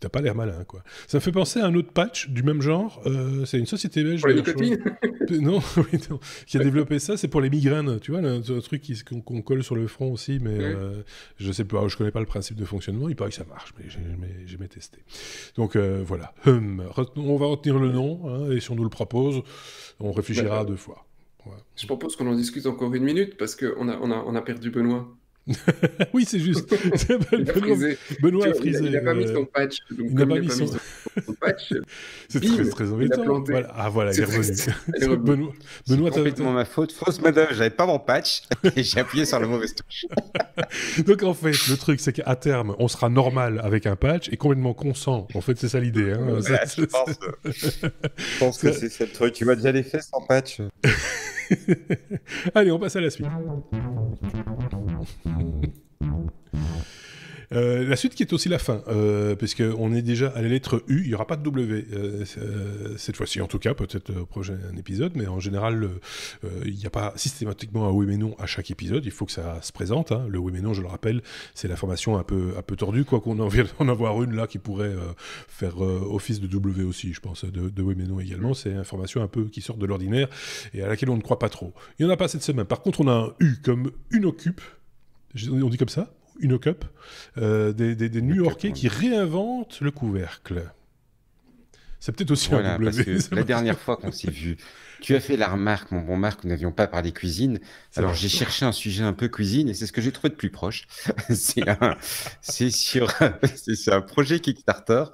pas l'air malin, quoi. Ça me fait penser à un autre patch du même genre. C'est une société belge.
Pour la
d'ailleurs, je crois.
nicotine.
Non, oui, non, qui a développé ça. C'est pour les migraines, tu vois, un truc qu'on colle sur le front aussi, mais je sais pas, je connais pas le principe de fonctionnement. Il paraît que ça marche, mais j'ai jamais testé. Donc voilà. On va retenir le nom, hein, et si on nous le propose, on réfléchira à 2 fois. Ouais.
Je propose qu'on en discute encore 1 minute parce qu'on a perdu Benoît.
Oui, c'est juste.
Il a frisé.
Benoît a
Tu vois,
frisé.
il n'a pas mis son patch. Donc,
Il n'a
comme
pas
il
mis
n'a pas mis
son...
son patch,
C'est
bim,
très
il a
embêtant.
planté.
Voilà. Ah voilà, il
C'est
est revenu.
triste. Il est revenu.
c'est
Benoît,
complètement ma faute. Fausse manœuvre, j'avais pas mon patch et j'ai appuyé sur la mauvaise touche.
Donc en fait, le truc, c'est qu'à terme, on sera normal avec un patch et complètement consent. En fait, c'est ça l'idée. Hein.
Voilà, je pense que c'est ça le truc. Tu m'as déjà les fesses sans patch.
Allez, on passe à la suite. La suite qui est aussi la fin, puisqu'on est déjà à la lettre U, il n'y aura pas de W cette fois-ci en tout cas, peut-être au prochain épisode, mais en général, il n'y a pas systématiquement un oui mais non à chaque épisode, il faut que ça se présente. Hein. Le oui mais non, je le rappelle, c'est l'information un peu tordue, quoi qu'on en vienne d'en avoir une là qui pourrait faire office de W aussi, je pense, de oui mais non également. C'est une information un peu qui sort de l'ordinaire et à laquelle on ne croit pas trop. Il n'y en a pas cette semaine. Par contre, on a un U comme une occupe, on dit comme ça, une cup, des New-Yorkais qui réinventent le couvercle. C'est peut-être aussi un W.
Parce que la dernière fois qu'on s'est vu, tu as fait la remarque, mon bon Marc, nous n'avions pas parlé cuisine. Alors j'ai cherché un sujet un peu cuisine et c'est ce que j'ai trouvé de plus proche. c'est sur un projet Kickstarter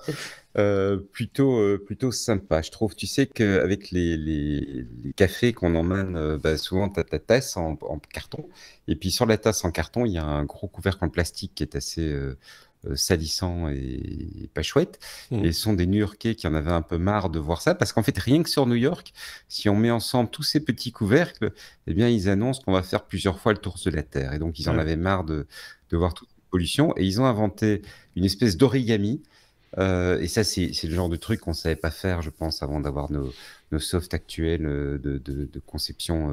plutôt sympa. Je trouve, tu sais qu'avec les cafés qu'on emmène, souvent tu as ta tasse en carton. Et puis sur la tasse en carton, il y a un gros couvercle en plastique qui est assez salissant et pas chouette. Et ce sont des New-Yorkais qui en avaient un peu marre de voir ça, parce qu'en fait, rien que sur New York, si on met ensemble tous ces petits couvercles, eh bien, ils annoncent qu'on va faire plusieurs fois le tour de la Terre. Et donc, ils en avaient marre de voir toute cette pollution. Et ils ont inventé une espèce d'origami. Et ça, c'est le genre de truc qu'on ne savait pas faire, je pense, avant d'avoir nos softs actuels de conception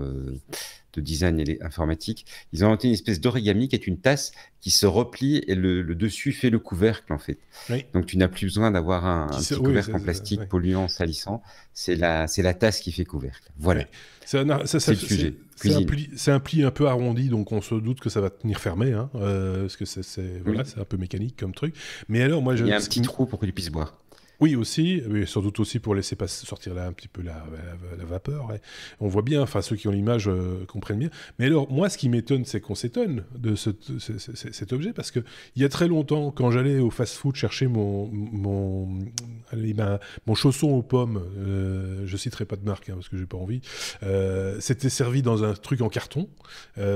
de design informatique. Ils ont inventé une espèce d'origami qui est une tasse qui se replie et le dessus fait le couvercle, en fait. Oui. Donc, tu n'as plus besoin d'avoir un petit couvercle en plastique polluant, salissant. C'est la tasse qui fait couvercle. Voilà. Oui.
C'est le sujet. C'est un pli un peu arrondi, donc on se doute que ça va tenir fermé, hein, parce que c'est un peu mécanique comme truc. Mais alors, moi,
il y a un petit trou pour que tu puisses boire.
Oui, aussi, mais sans doute aussi pour laisser sortir là un petit peu la vapeur. Ouais. On voit bien, enfin ceux qui ont l'image comprennent bien. Mais alors, moi, ce qui m'étonne, c'est qu'on s'étonne de cet objet, parce qu'il y a très longtemps, quand j'allais au fast-food chercher mon chausson aux pommes, je citerai pas de marque, hein, parce que j'ai pas envie, c'était servi dans un truc en carton,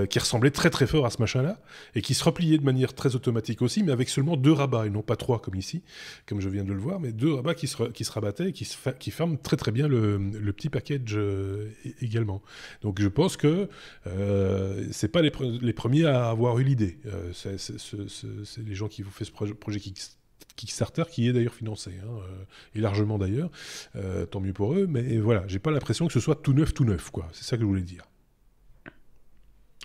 qui ressemblait très très fort à ce machin-là, et qui se repliait de manière très automatique aussi, mais avec seulement 2 rabats, et non pas 3 comme ici, comme je viens de le voir, mais 2 rabats qui se rabattaient et qui ferment très très bien le petit package également. Donc je pense que c'est pas les premiers à avoir eu l'idée. C'est les gens qui vous fait ce projet Kickstarter, qui est d'ailleurs financé, hein, et largement d'ailleurs, tant mieux pour eux, mais voilà, j'ai pas l'impression que ce soit tout neuf, quoi. C'est ça que je voulais dire.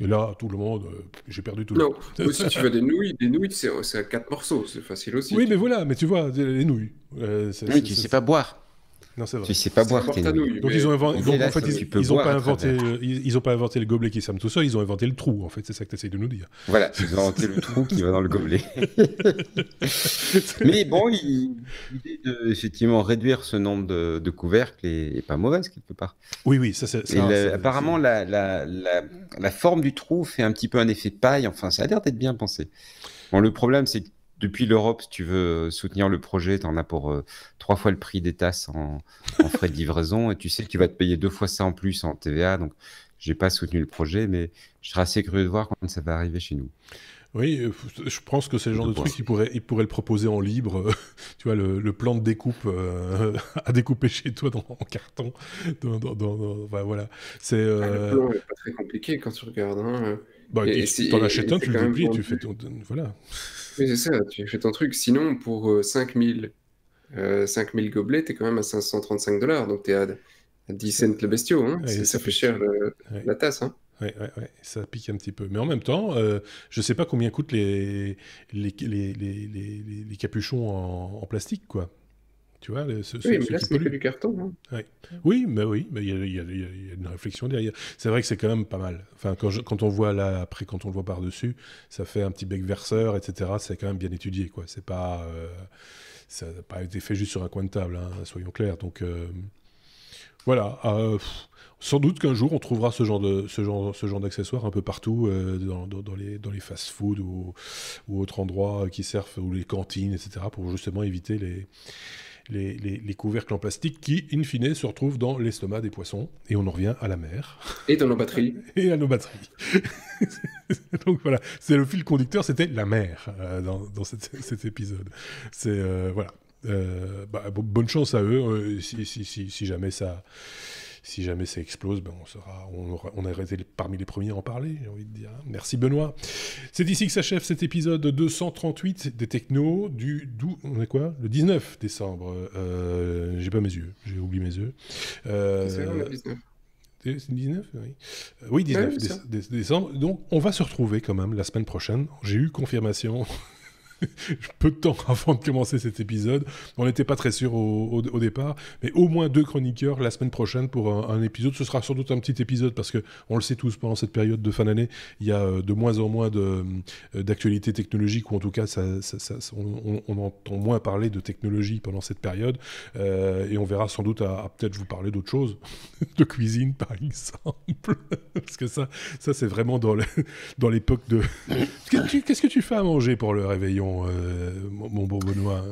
Et là, tout le monde, j'ai perdu tout le monde.
Non, si tu veux des nouilles, c'est à 4 morceaux, c'est facile aussi.
Oui, mais voilà, mais tu vois, les nouilles.
Oui, tu sais pas boire.
Non, c'est vrai.
Tu sais pas boire tes nouilles.
Donc ils ont pas inventé le gobelet qui ferme tout seul, ils ont inventé le trou, en fait, c'est ça que tu essayes de nous dire.
Voilà, ils ont inventé le trou qui va dans le gobelet. Mais bon, l'idée de effectivement réduire ce nombre de couvercles est pas mauvaise quelque part.
Oui, ça c'est...
Apparemment, la forme du trou fait un petit peu un effet paille, enfin ça a l'air d'être bien pensé. Bon, le problème c'est que depuis l'Europe, si tu veux soutenir le projet, tu en as pour 3 fois le prix des tasses en frais de livraison. Et tu sais que tu vas te payer 2 fois ça en plus en TVA. Donc, je n'ai pas soutenu le projet, mais je serais assez curieux de voir quand ça va arriver chez nous.
Oui, je pense que c'est le genre de truc qu'ils pourraient le proposer en libre. Tu vois, le plan de découpe à découper chez toi en carton. Voilà.
Le plan n'est pas très compliqué quand tu regardes. Hein.
Tu t'en achètes un, tu le déplies, tu fais ton... Voilà.
Oui, c'est ça, tu fais ton truc. Sinon, pour 5000 gobelets, t'es quand même à $535, donc t'es 10 cents le bestiau, hein.
Ouais,
Ça fait cher
ouais.
la tasse, hein.
Ouais, ça pique un petit peu. Mais en même temps, je sais pas combien coûtent les capuchons en plastique, quoi. Tu vois,
Oui,
ceux
mais là,
qui
ce n'est que
polluent.
du carton, hein.
Ouais. Oui, mais il y a une réflexion derrière. C'est vrai que c'est quand même pas mal. Enfin, quand on voit là, après, quand on le voit par-dessus, ça fait un petit bec verseur, etc. C'est quand même bien étudié, quoi. C'est pas, ça n'a pas été fait juste sur un coin de table, hein, soyons clairs. Donc, voilà. Sans doute qu'un jour on trouvera ce genre d'accessoires un peu partout dans les fast-food ou autres endroits qui servent, ou les cantines, etc. pour justement éviter les couvercles en plastique qui, in fine, se retrouvent dans l'estomac des poissons. Et on en revient à la mer.
Et dans nos batteries.
Et à nos batteries. Donc voilà, c'est le fil conducteur, c'était la mer dans cet épisode. C'est voilà. Bonne chance à eux. Si jamais ça explose, ben on a été parmi les premiers à en parler, j'ai envie de dire. Merci Benoît. C'est ici que s'achève cet épisode 238 des Technos on est quoi ? Le 19 décembre. J'ai pas mes yeux, j'ai oublié mes yeux.
C'est vrai, le 19.
C'est 19 ? Oui. Oui, 19 décembre. Donc on va se retrouver quand même la semaine prochaine. J'ai eu confirmation peu de temps avant de commencer cet épisode. On n'était pas très sûr au départ, mais au moins 2 chroniqueurs la semaine prochaine pour un épisode. Ce sera sans doute un petit épisode parce que on le sait tous, pendant cette période de fin d'année, il y a de moins en moins d'actualités technologiques, ou en tout cas on entend moins parler de technologie pendant cette période, et on verra sans doute à peut-être vous parler d'autres choses, de cuisine par exemple, parce que ça c'est vraiment dans l'époque de... Qu'est-ce que tu fais à manger pour le réveillon, mon beau Benoît?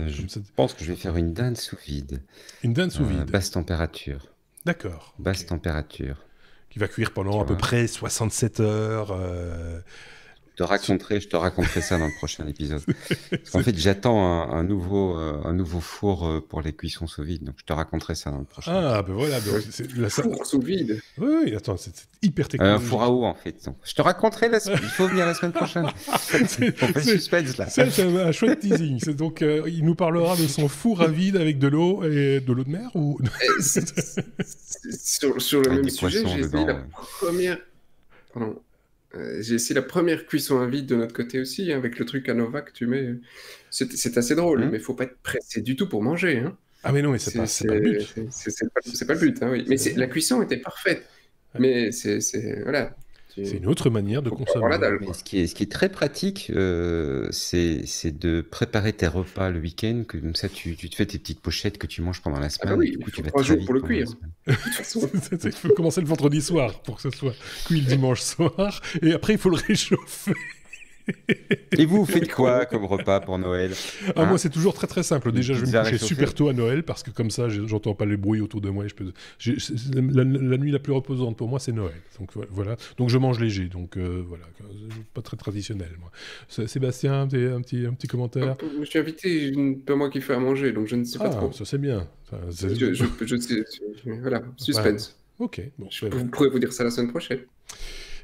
Je pense que je vais faire une dinde sous vide.
Une dinde sous vide.
Basse température.
D'accord.
Basse température.
Qui va cuire pendant à peu près 67 heures.
Je te raconterai ça dans le prochain épisode. En fait, j'attends un nouveau four pour les cuissons sous vide, donc je te raconterai ça dans le prochain épisode.
Ben voilà.
Four sous vide.
Oui, attends, c'est hyper technologique.
Un four à eau, en fait. Donc, je te raconterai il faut venir la semaine prochaine. On fait suspense, là.
C'est un chouette teasing. Donc, il nous parlera de son four à vide avec de l'eau de mer ou...
Sur le même sujet, j'ai essayé la première... Pardon. J'ai essayé la première cuisson à vide de notre côté aussi, hein, avec le truc à Nova que tu mets. C'est assez drôle, mais il faut pas être pressé du tout pour manger, hein.
Ah mais non, mais c'est pas le but.
C'est pas le but, hein, oui. Mais la cuisson était parfaite. Ouais. Mais voilà.
C'est une autre manière de consommer.
Mais ce qui est très pratique, c'est de préparer tes repas le week-end, que comme ça tu te fais tes petites pochettes que tu manges pendant la semaine.
Ah bah oui, il faut 3 jours pour le cuire.
De toute façon, il faut commencer le vendredi soir pour que ce soit cuit le dimanche soir, et après il faut le réchauffer.
Et vous faites quoi comme repas pour Noël?
Moi, c'est toujours très très simple. Déjà, je vais me coucher super tôt à Noël parce que comme ça, j'entends pas les bruits autour de moi. La nuit la plus reposante pour moi, c'est Noël. Donc voilà. Donc je mange léger. Donc voilà, pas très traditionnel, moi. Sébastien, un petit commentaire.
Je suis invité, pas moi qui fais à manger, donc je ne sais pas trop.
Ça c'est bien.
Je sais. Voilà, suspense.
Voilà. Ok. Bon,
je pourrais vous dire ça la semaine prochaine.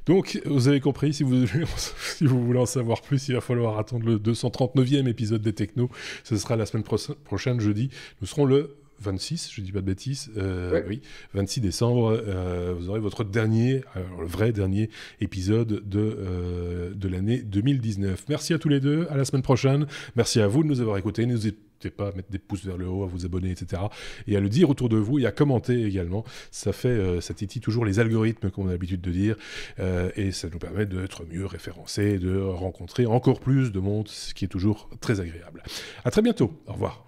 Donc, vous avez compris, si vous voulez en savoir plus, il va falloir attendre le 239e épisode des Technos. Ce sera la semaine prochaine, jeudi. Nous serons le 26, je dis pas de bêtises, oui, 26 décembre. Vous aurez votre le vrai dernier épisode de l'année 2019. Merci à tous les deux, à la semaine prochaine. Merci à vous de nous avoir écoutés. N'hésitez pas à mettre des pouces vers le haut, à vous abonner, etc. Et à le dire autour de vous et à commenter également. Ça titille toujours les algorithmes, comme on a l'habitude de dire, et ça nous permet d'être mieux référencés, de rencontrer encore plus de monde, ce qui est toujours très agréable. À très bientôt. Au revoir.